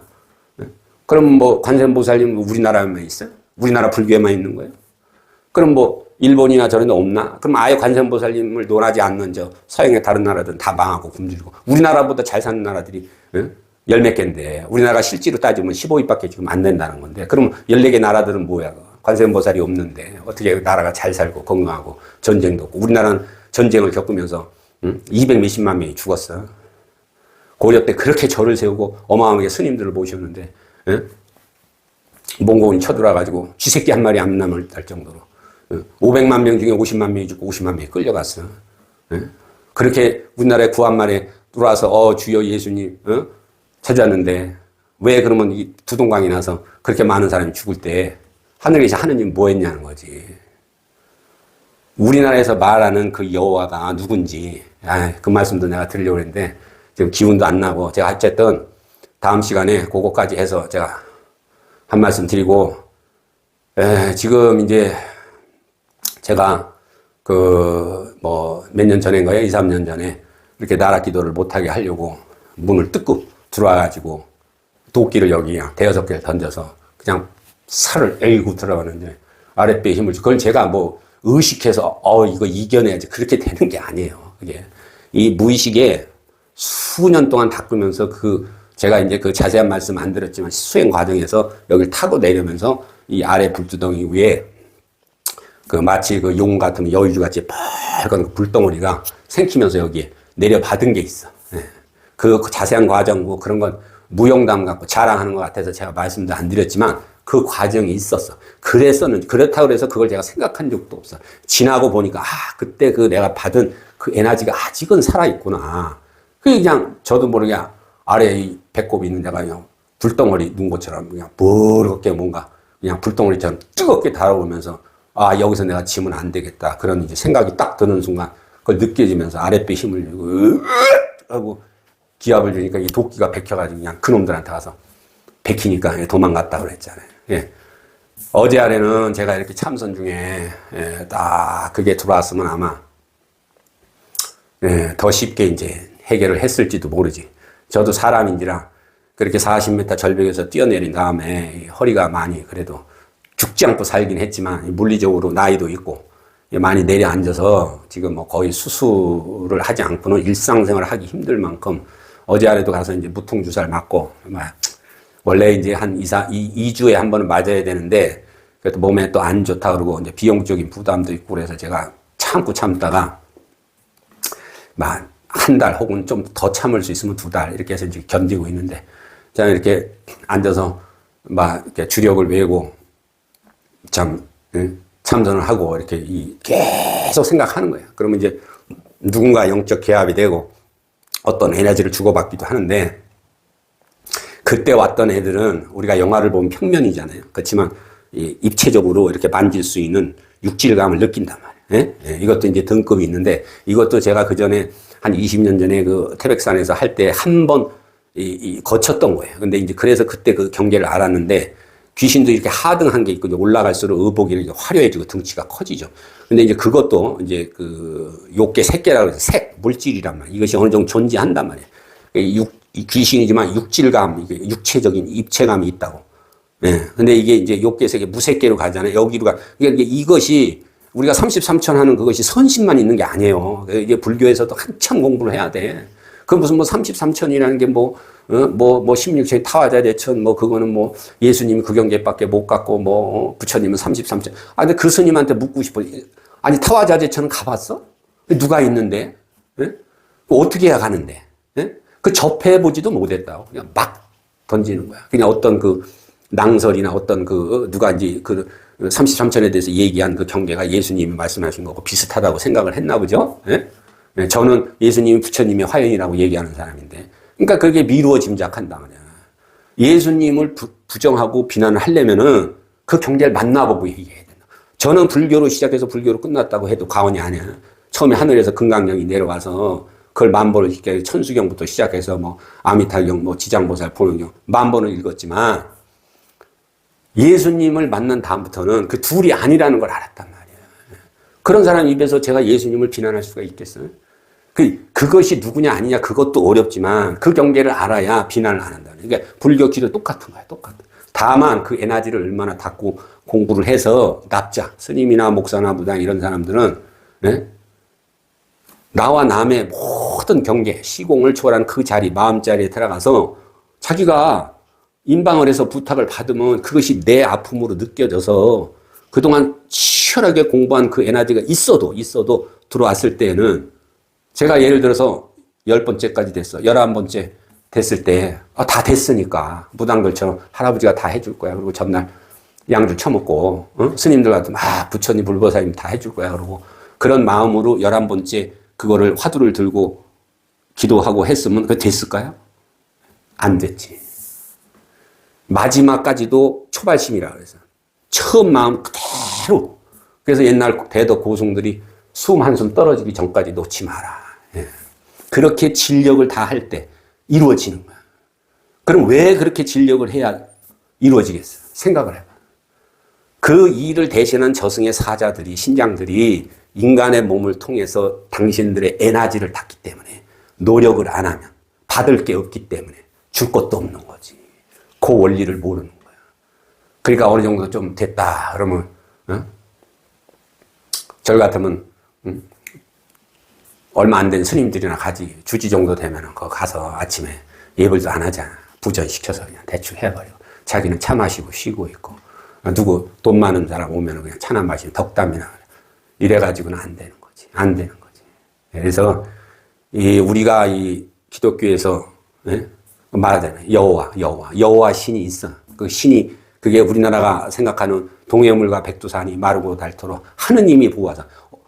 예. 그럼 뭐 관세음보살님 우리나라에만 있어요? 우리나라 불교에만 있는 거예요? 그럼 뭐 일본이나 저런 데 없나? 그럼 아예 관세음보살님을 논하지 않는 저 서양의 다른 나라들은 다 망하고 굶주리고 우리나라보다 잘 사는 나라들이 열 몇 개인데 우리나라가 실제로 따지면 15위밖에 지금 안 된다는 건데 그럼 14개 나라들은 뭐야? 관세음보살이 없는데 어떻게 나라가 잘 살고 건강하고 전쟁도 없고 우리나라는 전쟁을 겪으면서 200 몇십만 명이 죽었어. 고려 때 그렇게 절을 세우고 어마어마하게 스님들을 모셨는데 몽고원이 쳐들어와가지고 쥐새끼 한 마리 안 남을 할 정도로 500만 명 중에 50만 명이 죽고 50만 명이 끌려갔어. 그렇게 우리나라에 구한말에 들어와서 주여 예수님 찾았는데 왜 그러면 이 두동강이 나서 그렇게 많은 사람이 죽을 때 하늘에서 하느님 뭐 했냐는 거지. 우리나라에서 말하는 그 여호와가 누군지 그 말씀도 내가 드리려고 했는데 지금 기운도 안 나고 제가 어쨌든 다음 시간에 그거까지 해서 제가 한 말씀 드리고 지금 이제 제가 그 뭐 몇 년 전인가요? 2, 3년 전에 이렇게 나라 기도를 못하게 하려고 문을 뜯고 들어와가지고 도끼를 여기 그냥 대여섯 개를 던져서 그냥 살을 에이고 들어가는데 아랫배에 힘을 주고 그건 제가 뭐 의식해서 이거 이겨내야지 그렇게 되는 게 아니에요. 그게 이 무의식에 수년 동안 닦으면서 제가 이제 그 자세한 말씀 안 드렸지만 수행 과정에서 여기를 타고 내려면서 이 아래 불두덩이 위에 그 마치 그 용 같은 여의주같이 빨간 불덩어리가 생기면서 여기에 내려받은 게 있어. 그 자세한 과정 뭐 그런 건 무용담 갖고 자랑하는 것 같아서 제가 말씀도 안 드렸지만 그 과정이 있었어. 그렇다고 해서 그걸 제가 생각한 적도 없어. 지나고 보니까 그때 그 내가 받은 그 에너지가 아직은 살아있구나. 그냥 저도 모르게 아래에 이 배꼽이 있는 데가 그냥 불덩어리 눈 것처럼 그냥 버겁게 뭔가 그냥 불덩어리처럼 뜨겁게 달아오면서 여기서 내가 지면 안 되겠다. 그런 이제 생각이 딱 드는 순간 그걸 느껴지면서 아랫배 힘을 주고 하고 기압을 주니까 이 도끼가 bek혀가지고 그냥 그놈들한테 가서 bek히니까 도망갔다 그랬잖아요. 예. 어제 아래는 제가 이렇게 참선 중에 딱 그게 들어왔으면 아마 더 쉽게 이제 해결을 했을지도 모르지. 저도 사람인지라 그렇게 40m 절벽에서 뛰어내린 다음에 허리가 많이 그래도 죽지 않고 살긴 했지만 물리적으로 나이도 있고 많이 내려앉아서 지금 뭐 거의 수술을 하지 않고는 일상생활을 하기 힘들 만큼 어제 아래도 가서 이제 무통주사를 맞고 원래 이제 한 2주에 한 번은 맞아야 되는데 그래도 몸에 또 안 좋다 그러고 이제 비용적인 부담도 있고 그래서 제가 참다가 막 한 달 혹은 좀 더 참을 수 있으면 2달 이렇게 해서 이제 견디고 있는데 저는 이렇게 앉아서 막 이렇게 주력을 외우고 참선을 하고 이렇게 계속 생각하는 거예요. 그러면 이제 누군가 영적 개합이 되고 어떤 에너지를 주고받기도 하는데 그때 왔던 애들은 우리가 영화를 보면 평면이잖아요. 그렇지만 입체적으로 이렇게 만질 수 있는 육질감을 느낀단 말이에요. 예? 이것도 이제 등급이 있는데 이것도 제가 그 전에 한 20년 전에 그 태백산에서 할 때 한 번 거쳤던 거예요. 근데 이제 그래서 그때 그 경계를 알았는데 귀신도 이렇게 하등한 게 있고 올라갈수록 의복이 이렇게 화려해지고 등치가 커지죠. 근데 이제 그것도 이제 그 요괴 색계라고 해서 색, 물질이란 말이에요. 이것이 어느 정도 존재한단 말이에요. 이 귀신이지만 육질감, 이게 육체적인 입체감이 있다고. 예. 근데 이게 이제 요괴색의 무색계로 가잖아요. 여기로 가. 그러니까 이것이 우리가 33천 하는 그것이 선심만 있는 게 아니에요. 이게 불교에서도 한참 공부를 해야 돼. 그 무슨 뭐 33천이라는 게 뭐 16천 타화자재천 그거는 뭐 예수님이 그 경계밖에 못 갔고 부처님은 33천. 근데 그 스님한테 묻고 싶어. 아니 타화자재천은 가봤어? 누가 있는데? 예? 어떻게 해야 가는데? 예? 그 접해보지도 못했다고. 그냥 막 던지는 거야. 그냥 어떤 그 낭설이나 어떤 누가 이제 33천에 대해서 얘기한 그 경계가 예수님이 말씀하신 거고 비슷하다고 생각을 했나 보죠? 예? 저는 예수님이 부처님의 화연이라고 얘기하는 사람인데. 그러니까 그게 미루어 짐작한다. 그냥. 예수님을 부정하고 비난을 하려면은 그 경계를 만나보고 얘기해야 된다. 저는 불교로 시작해서 불교로 끝났다고 해도 과언이 아니야. 처음에 하늘에서 금강령이 내려와서 그걸 만번을 읽게 천수경부터 시작해서 아미타경, 지장보살 보는경 만번을 읽었지만 예수님을 만난 다음부터는 그 둘이 아니라는 걸 알았단 말이에요. 그런 사람 입에서 제가 예수님을 비난할 수가 있겠어요? 그것이 누구냐 아니냐 그것도 어렵지만 그 경계를 알아야 비난을 안 한다. 그러니까 불교 기도 똑같은 거야. 똑같아. 다만 그 에너지를 얼마나 닦고 공부를 해서 납자, 스님이나 목사나 무당 이런 사람들은 나와 남의 모든 경계, 시공을 초월한 그 자리, 마음자리에 들어가서 자기가 임방을 해서 부탁을 받으면 그것이 내 아픔으로 느껴져서 그동안 치열하게 공부한 그 에너지가 있어도 들어왔을 때는 제가 예를 들어서 10번째까지 됐어. 11번째 됐을 때, 다 됐으니까. 무당들처럼 할아버지가 다 해줄 거야. 그리고 전날 양주 처먹고, 스님들 같으면, 부처님, 불보살님 다 해줄 거야. 그러고 그런 마음으로 11번째 그거를 화두를 들고 기도하고 했으면 그거 됐을까요? 안 됐지. 마지막까지도 초발심이라 그래서. 처음 마음 그대로. 그래서 옛날 대덕 고승들이 숨 한숨 떨어지기 전까지 놓지 마라. 예. 그렇게 진력을 다 할 때 이루어지는 거야. 그럼 왜 그렇게 진력을 해야 이루어지겠어? 생각을 해봐. 그 일을 대신한 저승의 사자들이, 신장들이 인간의 몸을 통해서 당신들의 에너지를 닫기 때문에 노력을 안 하면 받을 게 없기 때문에 줄 것도 없는 거지. 그 원리를 모르는 거야. 그러니까 어느 정도 좀 됐다 그러면 절 같으면 얼마 안 된 스님들이나 가지 주지 정도 되면은 거 가서 아침에 예불도 안 하잖아. 부전시켜서 그냥 대충 해버려. 자기는 차 마시고 쉬고 있고 누구 돈 많은 사람 오면은 그냥 차나 마시면 덕담이나 이래가지고는 안 되는 거지. 안 되는 거지. 그래서 우리가 이 기독교에서 말하잖아요. 여호와 신이 있어. 그 신이 그게 우리나라가 생각하는 동해물과 백두산이 마르고 닳도록 하느님이 보호하사.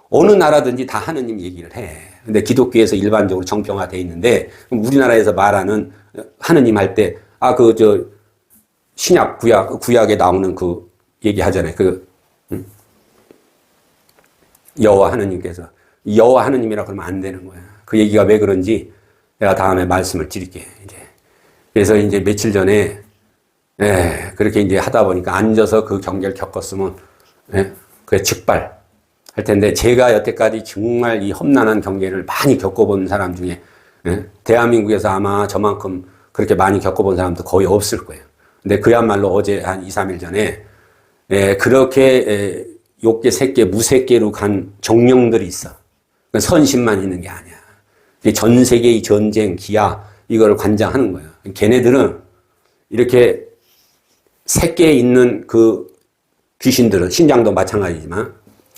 어느 나라든지 다 하느님 얘기를 해. 근데 기독교에서 일반적으로 정평화되어 있는데, 그럼 우리나라에서 말하는 하느님 할 때, 신약, 구약에 나오는 그 얘기 하잖아요. 여호와 하느님께서. 여호와 하느님이라 그러면 안 되는 거야. 그 얘기가 왜 그런지 내가 다음에 말씀을 드릴게, 이제. 그래서 이제 며칠 전에, 그렇게 이제 하다 보니까 앉아서 그 경계를 겪었으면, 그게 즉발. 할 텐데 제가 여태까지 정말 이 험난한 경계를 많이 겪어본 사람 중에 대한민국에서 아마 저만큼 그렇게 많이 겪어본 사람도 거의 없을 거예요. 근데 그야말로 어제 한 2, 3일 전에 그렇게 욕계, 색계, 무색계로 간 정령들이 있어. 선심만 있는 게 아니야. 전 세계의 전쟁, 기아 이거를 관장하는 거예요. 걔네들은 이렇게 색계에 있는 그 귀신들은 신장도 마찬가지지만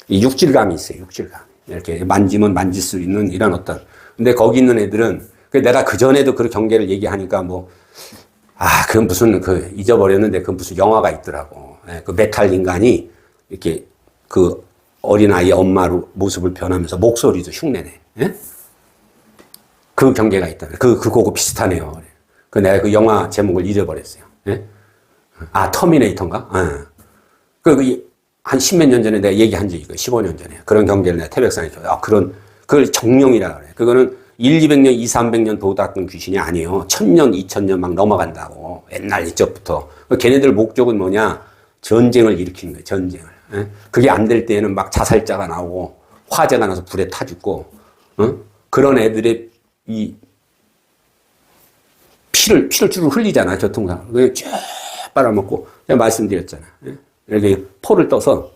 이 육질감이 있어요. 육질감. 이렇게 만지면 만질 수 있는 이런 어떤. 근데 거기 있는 애들은 내가 그 전에도 그 경계를 얘기하니까 그건 무슨 잊어버렸는데 그 무슨 영화가 있더라고. 그 메탈 인간이 이렇게 그 어린아이 엄마로 모습을 변하면서 목소리도 흉내내. 예? 그 경계가 있다. 그거고 비슷하네요. 내가 그 영화 제목을 잊어버렸어요. 예? 터미네이터인가? 한 10몇 년 전에 내가 얘기한 적이 있고, 15년 전에. 그런 경계를 내가 태백산에 줘. 그걸 정령이라 그래. 그거는 1, 200년, 2, 300년 도닦은 귀신이 아니에요. 1000년, 2000년 막 넘어간다고. 옛날 이적부터. 걔네들 목적은 뭐냐? 전쟁을 일으키는 거예요. 전쟁을. 예? 그게 안 될 때에는 막 자살자가 나오고, 화재가 나서 불에 타 죽고, 그런 애들의 이 피를 쭉 흘리잖아, 교통사고. 그게 쭉 빨아먹고, 제가 말씀드렸잖아. 예? 이렇게 포를 떠서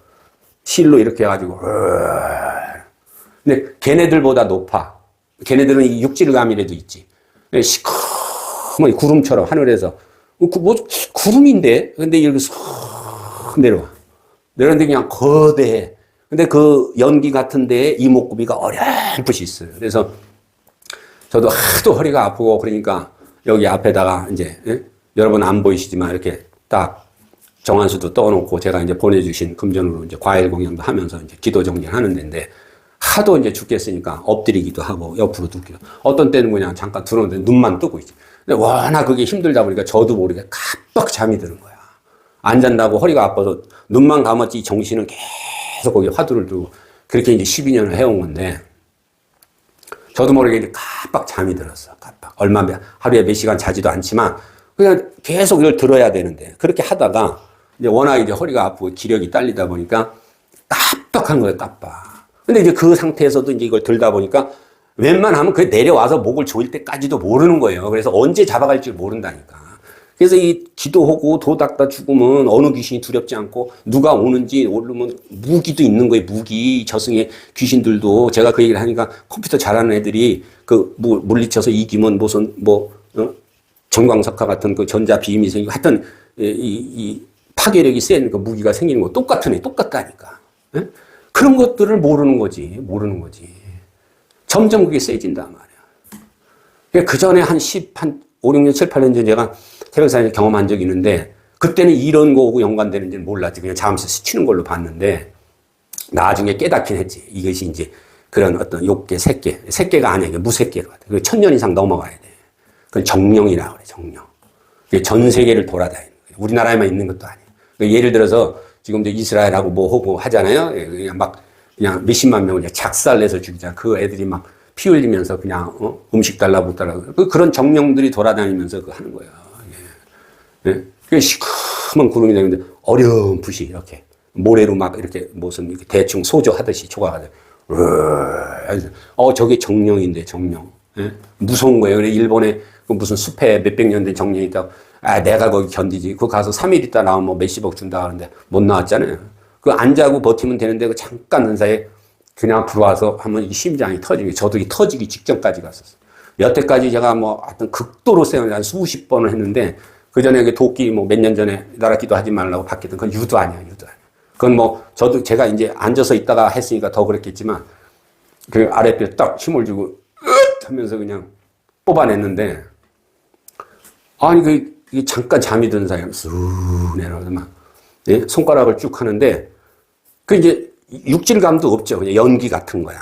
실로 이렇게 해가지고, 근데 걔네들보다 높아. 걔네들은 이 육질감이라도 있지. 시커먼 구름처럼 하늘에서. 구름인데? 근데 이렇게 쏙 내려와. 내려오는데 그냥 거대해. 근데 그 연기 같은 데에 이목구비가 어렴풋이 있어요. 그래서 저도 하도 허리가 아프고 그러니까 여기 앞에다가 이제, 여러분 안 보이시지만 이렇게 딱 정한수도 떠놓고 제가 이제 보내주신 금전으로 이제 과일 공연도 하면서 이제 기도 정리하는 데인데 하도 이제 죽겠으니까 엎드리기도 하고 옆으로 눕기도. 어떤 때는 그냥 잠깐 들어오는데 눈만 뜨고 있지. 근데 워낙 그게 힘들다 보니까 저도 모르게 깜빡 잠이 드는 거야. 안 잔다고 허리가 아파서 눈만 감았지 정신은 계속 거기 화두를 두고 그렇게 이제 12년을 해온 건데 저도 모르게 이제 깜빡 잠이 들었어. 깜빡. 하루에 몇 시간 자지도 않지만 그냥 계속 이걸 들어야 되는데 그렇게 하다가 이제 워낙 이제 허리가 아프고 기력이 딸리다 보니까 깜빡한 거예요. 깜빡. 근데 이제 그 상태에서도 이제 이걸 들다 보니까 웬만하면 그게 내려와서 목을 조일 때까지도 모르는 거예요. 그래서 언제 잡아갈지 모른다니까. 그래서 이 기도하고 도 닦다 죽으면 어느 귀신이 두렵지 않고 누가 오는지 모르면 무기도 있는 거예요. 무기. 저승의 귀신들도 제가 그 얘기를 하니까 컴퓨터 잘하는 애들이 물리쳐서 이기면 무슨 정광석화 같은 그 전자 비임이 생기고 하여튼 이 파괴력이 센 그 무기가 생기는 거 똑같다니까. 예? 그런 것들을 모르는 거지. 점점 그게 세진단 말이야. 그 전에 한 5, 6년, 7, 8년 전에 제가 태백산에서 경험한 적이 있는데 그때는 이런 거하고 연관되는지는 몰랐지. 그냥 잠시 스치는 걸로 봤는데 나중에 깨닫긴 했지. 이것이 이제 그런 어떤 욕계, 색계가 아니야. 무색계로. 1000년 이상 넘어가야 돼. 그건 정령이라고 그래, 정령. 그게 전 세계를 돌아다니는 거예요. 우리나라에만 있는 것도 아니에요. 예를 들어서 지금 이스라엘하고 뭐 하고 하잖아요. 그냥 몇십만 명을 작살내서 죽이잖아. 그 애들이 막 피 흘리면서 그냥 음식 달라 못 달라. 그런 정령들이 돌아다니면서 하는 거야. 예? 그게 시커먼 구름이 되는데 어렴풋이 이렇게 모래로 막 이렇게 무슨 이렇게 대충 소조하듯이 조각하듯이. 저게 정령인데 정령. 예? 무서운 거예요. 그래 일본에 그 무슨 숲에 몇백 년 된 정령이 있다고. 내가 거기 견디지. 그거 가서 3일 있다 나오면 뭐 몇십억 준다 하는데 못 나왔잖아요. 그거 안 자고 버티면 되는데 그 잠깐 는 사이에 그냥 들어와서 하면 이 심장이 터지기, 저도 터지기 직전까지 갔었어요. 여태까지 제가 하여튼 극도로 세운 한 수십 번을 했는데 그 전에 그 도끼 몇 년 전에 나라 기도하지 말라고 받겠던 그건 유도 아니야. 그건 저도 제가 이제 앉아서 있다가 했으니까 더 그랬겠지만 그 아랫배에 딱 힘을 주고 하면서 그냥 뽑아냈는데 이게 잠깐 잠이 드는 사이에 쑥 내려와서 예? 손가락을 쭉 하는데 그 이제 육질감도 없죠. 그냥 연기 같은 거야.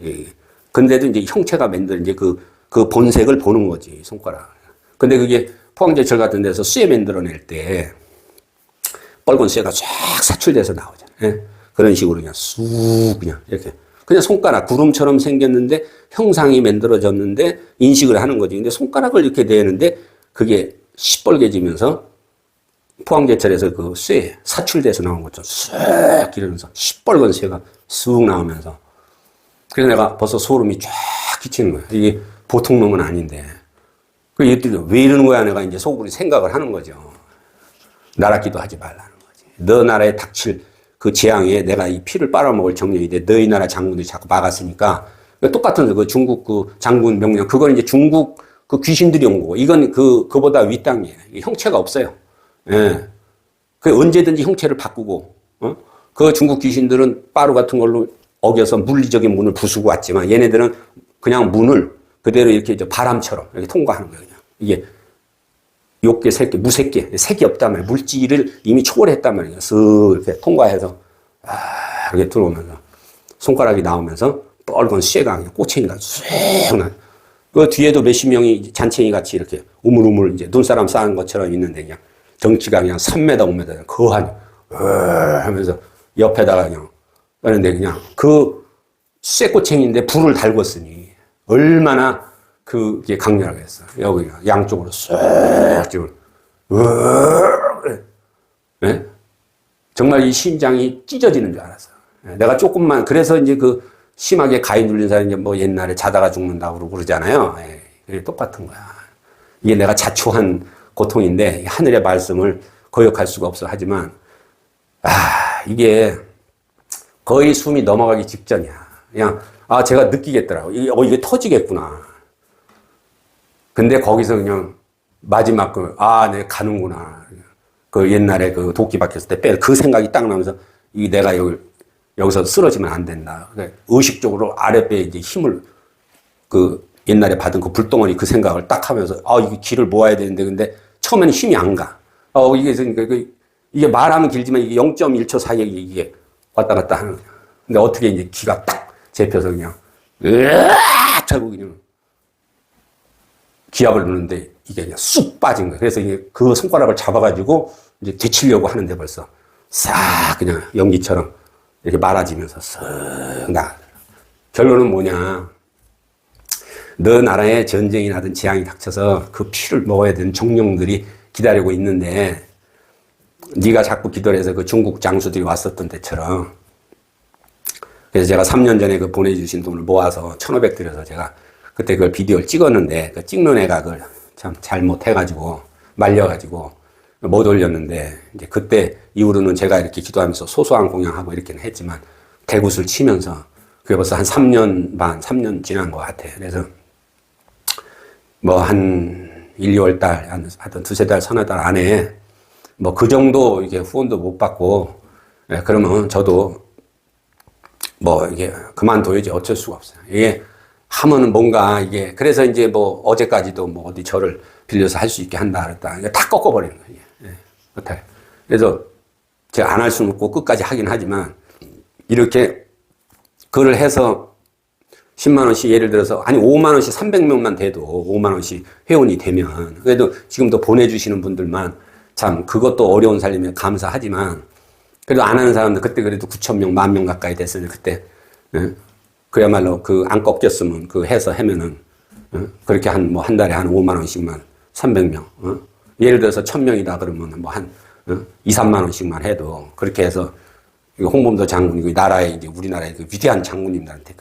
예? 근데도 이제 형체가 만든 이제 그 본색을 보는 거지, 손가락. 근데 그게 포항제철 같은 데서 쇠 만들어낼 때 빨간 쇠가 쫙 사출돼서 나오잖아요. 예? 그런 식으로 그냥 쑥 그냥 이렇게 그냥 손가락 구름처럼 생겼는데 형상이 만들어졌는데 인식을 하는 거지. 근데 손가락을 이렇게 대는데 그게 시뻘개지면서 포항제철에서 그 쇠 사출돼서 나온 것처럼 쑥 기르면서 시뻘건 쇠가 쑥 나오면서 그래서 내가 벌써 소름이 쫙 끼치는 거야. 이게 보통 놈은 아닌데 그 얘들이 왜 이러는 거야? 내가 이제 속으로 생각을 하는 거죠. 나라기도 하지 말라는 거지. 너 나라에 닥칠 그 재앙에 내가 이 피를 빨아먹을 정령이 돼. 너희 나라 장군들이 자꾸 막았으니까. 똑같은 그 중국 그 장군 명령, 그건 이제 중국 그 귀신들이 온 거고, 이건 그보다 윗단계예요. 형체가 없어요. 예. 그 언제든지 형체를 바꾸고, 그 중국 귀신들은 빠루 같은 걸로 어겨서 물리적인 문을 부수고 왔지만, 얘네들은 그냥 문을 그대로 이렇게 바람처럼 이렇게 통과하는 거예요. 그냥. 이게 욕계, 새끼, 무색계, 색이 없단 말이에요. 물질을 이미 초월했단 말이에요. 쓱 이렇게 통과해서, 이렇게 들어오면서, 손가락이 나오면서, 뻘건 쇠가 꼬챙이가 쑥 나. 그 뒤에도 몇십 명이 잔챙이 같이 이렇게 우물우물 이제 눈사람 쌓은 것처럼 있는데 그냥 덩치가 그냥 3m, 5m 거하니, 하면서 옆에다가 그냥, 그런데 그냥 그 쇠꼬챙이인데 불을 달궜으니 얼마나 그게 강렬하겠어. 여기 양쪽으로 쑥 지금, 네? 정말 이 심장이 찢어지는 줄 알았어. 내가 조금만, 그래서 이제 그 심하게 가위 눌린 사람이 뭐 옛날에 자다가 죽는다고 그러잖아요. 그게 똑같은 거야. 이게 내가 자초한 고통인데 하늘의 말씀을 거역할 수가 없어. 하지만 이게 거의 숨이 넘어가기 직전이야. 그냥 제가 느끼겠더라고. 이게 터지겠구나. 근데 거기서 그냥 마지막 내가 가는구나. 그 옛날에 그 도끼 박혔을 때 그 생각이 딱 나면서 내가 여기서 쓰러지면 안 된다. 의식적으로 아랫배에 이제 힘을 옛날에 받은 그 불덩어리 그 생각을 딱 하면서 이게 기를 모아야 되는데 근데 처음에는 힘이 안 가. 이게 말하면 길지만 이게 0.1초 사이에 이게 왔다 갔다 하는 거야. 근데 어떻게 이제 기가 딱 잡혀서 그냥 하고 그냥 기압을 넣는데 이게 그냥 쑥 빠진 거야. 그래서 이게 그 손가락을 잡아가지고 이제 되치려고 하는데 벌써 싹 그냥 연기처럼 이렇게 말아지면서 쓱 나. 결론은 뭐냐? 너 나라에 전쟁이 나든 재앙이 닥쳐서 그 피를 먹어야 되는 정령들이 기다리고 있는데 네가 자꾸 기도해서 그 중국 장수들이 왔었던 때처럼. 그래서 제가 3년 전에 그 보내주신 돈을 모아서 1,500 들여서 제가 그때 그걸 비디오를 찍었는데 그 찍는 애가 그걸 참 잘못해가지고 말려가지고 못 올렸는데 이제 그때 이후로는 제가 이렇게 기도하면서 소소한 공양하고 이렇게는 했지만 대굿을 치면서 그게 벌써 한 3년 반, 3년 지난 것 같아요. 그래서 뭐 한 1, 2월 달, 하여튼 두세 달, 서너 달 안에 뭐 그 정도 이게 후원도 못 받고 그러면 저도 뭐 이게 그만둬야지 어쩔 수가 없어요. 이게 하면은 뭔가 이게 그래서 이제 뭐 어제까지도 뭐 어디 절을 빌려서 할 수 있게 한다 그랬다. 이게 다 꺾어버리는 거예요. 못해. 그래서 제가 안 할 수는 없고 끝까지 하긴 하지만 이렇게 그걸 해서 10만 원씩 예를 들어서 5만 원씩 300명만 돼도 5만 원씩 회원이 되면 그래도 지금도 보내주시는 분들만 참 그것도 어려운 살림에 감사하지만 그래도 안 하는 사람들 그때 그래도 9,000명, 10,000명 가까이 됐으니 그때 그야말로 안 꺾였으면 해서 하면은 그렇게 한 달에 한 5만 원씩만 300명 예를 들어서 1,000명이다 그러면 뭐 한 2, 3만 원씩만 해도 그렇게 해서 홍범도 장군이 나라의 이제 우리나라의 그 위대한 장군님들한테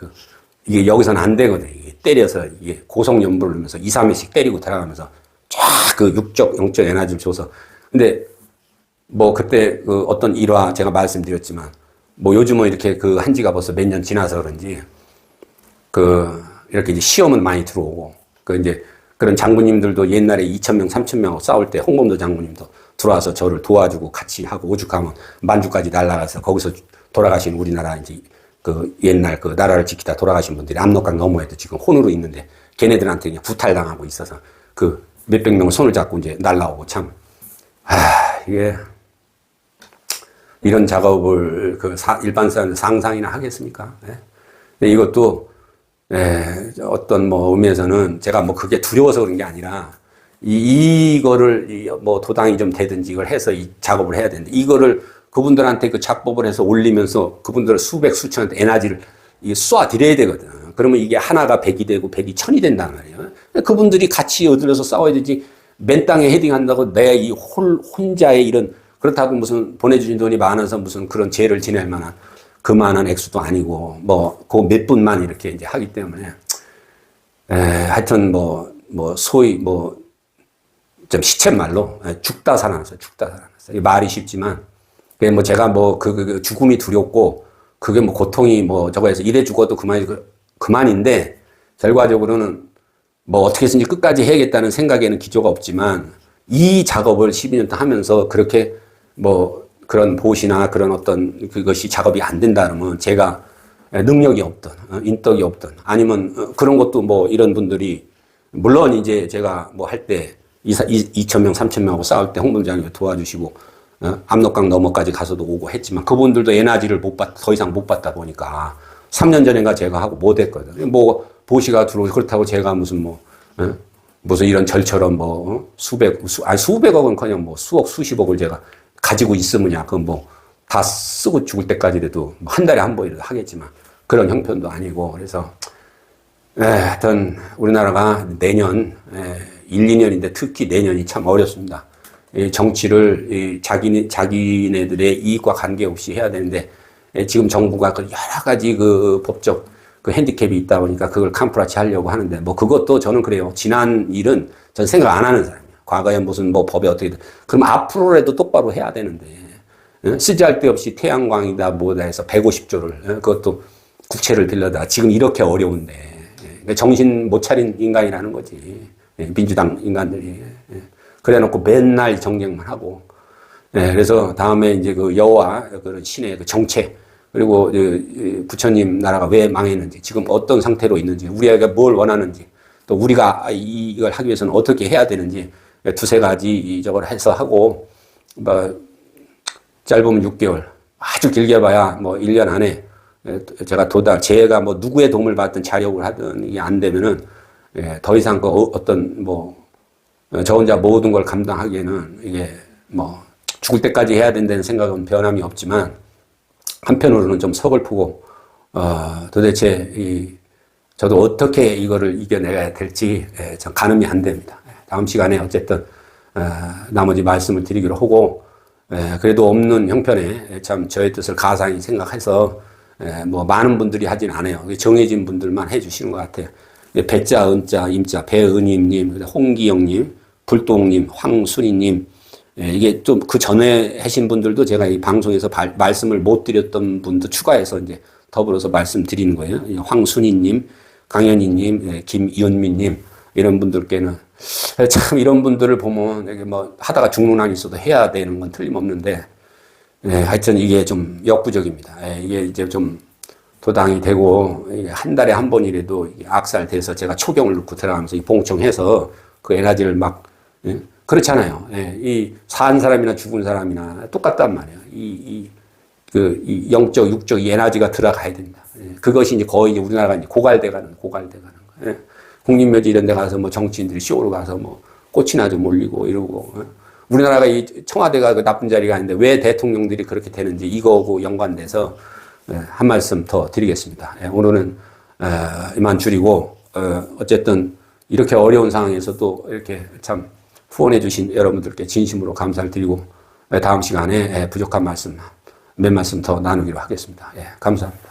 이게 여기서는 안 되거든. 이게 때려서 이게 고성연부를 하면서 2, 3회씩 때리고 들어가면서 쫙 육적, 영적 에너지를 줘서 근데 뭐 그때 어떤 일화 제가 말씀드렸지만 뭐 요즘은 이렇게 한 지가 벌써 몇 년 지나서 그런지 이렇게 이제 시험은 많이 들어오고 이제 그런 장군님들도 옛날에 2,000명, 3,000명하고 싸울 때 홍범도 장군님도 들어와서 저를 도와주고 같이 하고 오죽하면 만주까지 날아가서 거기서 돌아가신 우리나라 이제 옛날 나라를 지키다 돌아가신 분들이 압록강 너머에도 지금 혼으로 있는데 걔네들한테 그냥 구탈당하고 있어서 몇백 명을 손을 잡고 이제 날라오고 참 이게 이런 작업을 일반 사람들 상상이나 하겠습니까? 근데 이것도 어떤 뭐 의미에서는 제가 뭐 그게 두려워서 그런 게 아니라 이거를 뭐 도당이 좀 되든지 이걸 해서 이 작업을 해야 되는데 이거를 그분들한테 그 작법을 해서 올리면서 그분들을 수백 수천한테 에너지를 쏴드려야 되거든. 그러면 이게 하나가 100이 되고 100이 1000이 된단 말이에요. 그분들이 같이 얻으려서 싸워야 되지. 맨 땅에 헤딩한다고 내 이 혼자의 이런 그렇다고 무슨 보내주신 돈이 많아서 무슨 그런 죄를 지낼 만한 그만한 액수도 아니고 뭐 그 몇 분만 이렇게 이제 하기 때문에 하여튼 소위 좀 시쳇말로 죽다 살아났어요. 죽다 살아났어요. 말이 쉽지만 그게 뭐 제가 뭐 그 죽음이 두렵고 그게 뭐 고통이 뭐 저거 해서 이래 죽어도 그만인데 결과적으로는 뭐 어떻게 해서든지 끝까지 해야겠다는 생각에는 기조가 없지만 이 작업을 12년 동안 하면서 그렇게 뭐 그런 보시나 그런 어떤 그것이 작업이 안 된다 그러면 제가 능력이 없던, 인덕이 없던, 아니면 그런 것도 뭐 이런 분들이 물론 이제 제가 뭐 할 때 2,000명, 3,000명하고 싸울 때 홍범장이 도와주시고 압록강 너머까지 가서도 오고 했지만 그분들도 에너지를 더 이상 못 받다 보니까 3년 전인가 제가 하고 못 했거든요. 뭐 보시가 들어오고 그렇다고 제가 무슨 무슨 이런 절처럼 뭐 수백억은 그냥 뭐 수억, 수십억을 제가 가지고 있으면야 그건 뭐 다 쓰고 죽을 때까지라도 한 달에 한 번이라도 하겠지만 그런 형편도 아니고 그래서 하여튼 우리나라가 내년 1, 2년인데 특히 내년이 참 어렵습니다. 정치를 자기네들의 이익과 관계없이 해야 되는데 지금 정부가 여러 가지 그 법적 그 핸디캡이 있다 보니까 그걸 캄프라치 하려고 하는데 뭐 그것도 저는 그래요. 지난 일은 전 생각 안 하는 사람이에요. 과거에 무슨 뭐 법에 어떻게든 그럼 앞으로라도 똑바로 해야 되는데 쓰잘데없이 태양광이다 뭐다 해서 150조를 그것도 국채를 빌려다 지금 이렇게 어려운데 정신 못 차린 인간이라는 거지. 민주당 인간들이. 그래 놓고 맨날 정쟁만 하고. 그래서 다음에 이제 그 여호와 그런 신의 그 정체, 그리고 부처님 나라가 왜 망했는지, 지금 어떤 상태로 있는지, 우리가 뭘 원하는지, 또 우리가 이걸 하기 위해서는 어떻게 해야 되는지, 두세 가지 저걸 해서 하고, 뭐, 짧으면 6개월, 아주 길게 봐야 뭐 1년 안에 제가 제가 뭐 누구의 도움을 받든 자력을 하든 이게 안 되면은 더 이상 그 어떤 뭐 저 혼자 모든 걸 감당하기에는 이게 뭐 죽을 때까지 해야 된다는 생각은 변함이 없지만 한편으로는 좀 서글프고 도대체 저도 어떻게 이거를 이겨내야 될지 좀 가늠이 안 됩니다. 다음 시간에 어쨌든 나머지 말씀을 드리기로 하고 그래도 없는 형편에 참 저의 뜻을 가상히 생각해서 뭐 많은 분들이 하진 않아요. 정해진 분들만 해주시는 것 같아요. 배자, 은자, 임자, 배은임님, 홍기영님, 불똥님, 황순이님, 이게 좀 그 전에 하신 분들도 제가 이 방송에서 말씀을 못 드렸던 분도 추가해서 이제 더불어서 말씀드리는 거예요. 황순이님, 강현희님, 김이은미님 이런 분들께는 참 이런 분들을 보면 이게 뭐 하다가 죽는 한 있어도 해야 되는 건 틀림없는데 하여튼 이게 좀 역부족입니다. 이게 이제 좀 도당이 되고 한 달에 한 번이라도 악살돼서 제가 초경을 넣고 들어가면서 이 봉청해서 그 에너지를 막 그렇잖아요. 이 산 사람이나 죽은 사람이나 똑같단 말이에요. 이 영적, 육적 이 에너지가 들어가야 된다. 그것이 이제 거의 이제 우리나라가 이제 고갈돼 가는 거예요. 국립묘지 이런 데 가서 뭐 정치인들이 쇼로 가서 뭐 꽃이나 좀 올리고 이러고. 우리나라가 이 청와대가 그 나쁜 자리가 아닌데 왜 대통령들이 그렇게 되는지 이거하고 연관돼서 한 말씀 더 드리겠습니다. 오늘은 이만 줄이고 어쨌든 이렇게 어려운 상황에서도 이렇게 참 후원해 주신 여러분들께 진심으로 감사를 드리고 다음 시간에 부족한 말씀 몇 말씀 더 나누기로 하겠습니다. 감사합니다.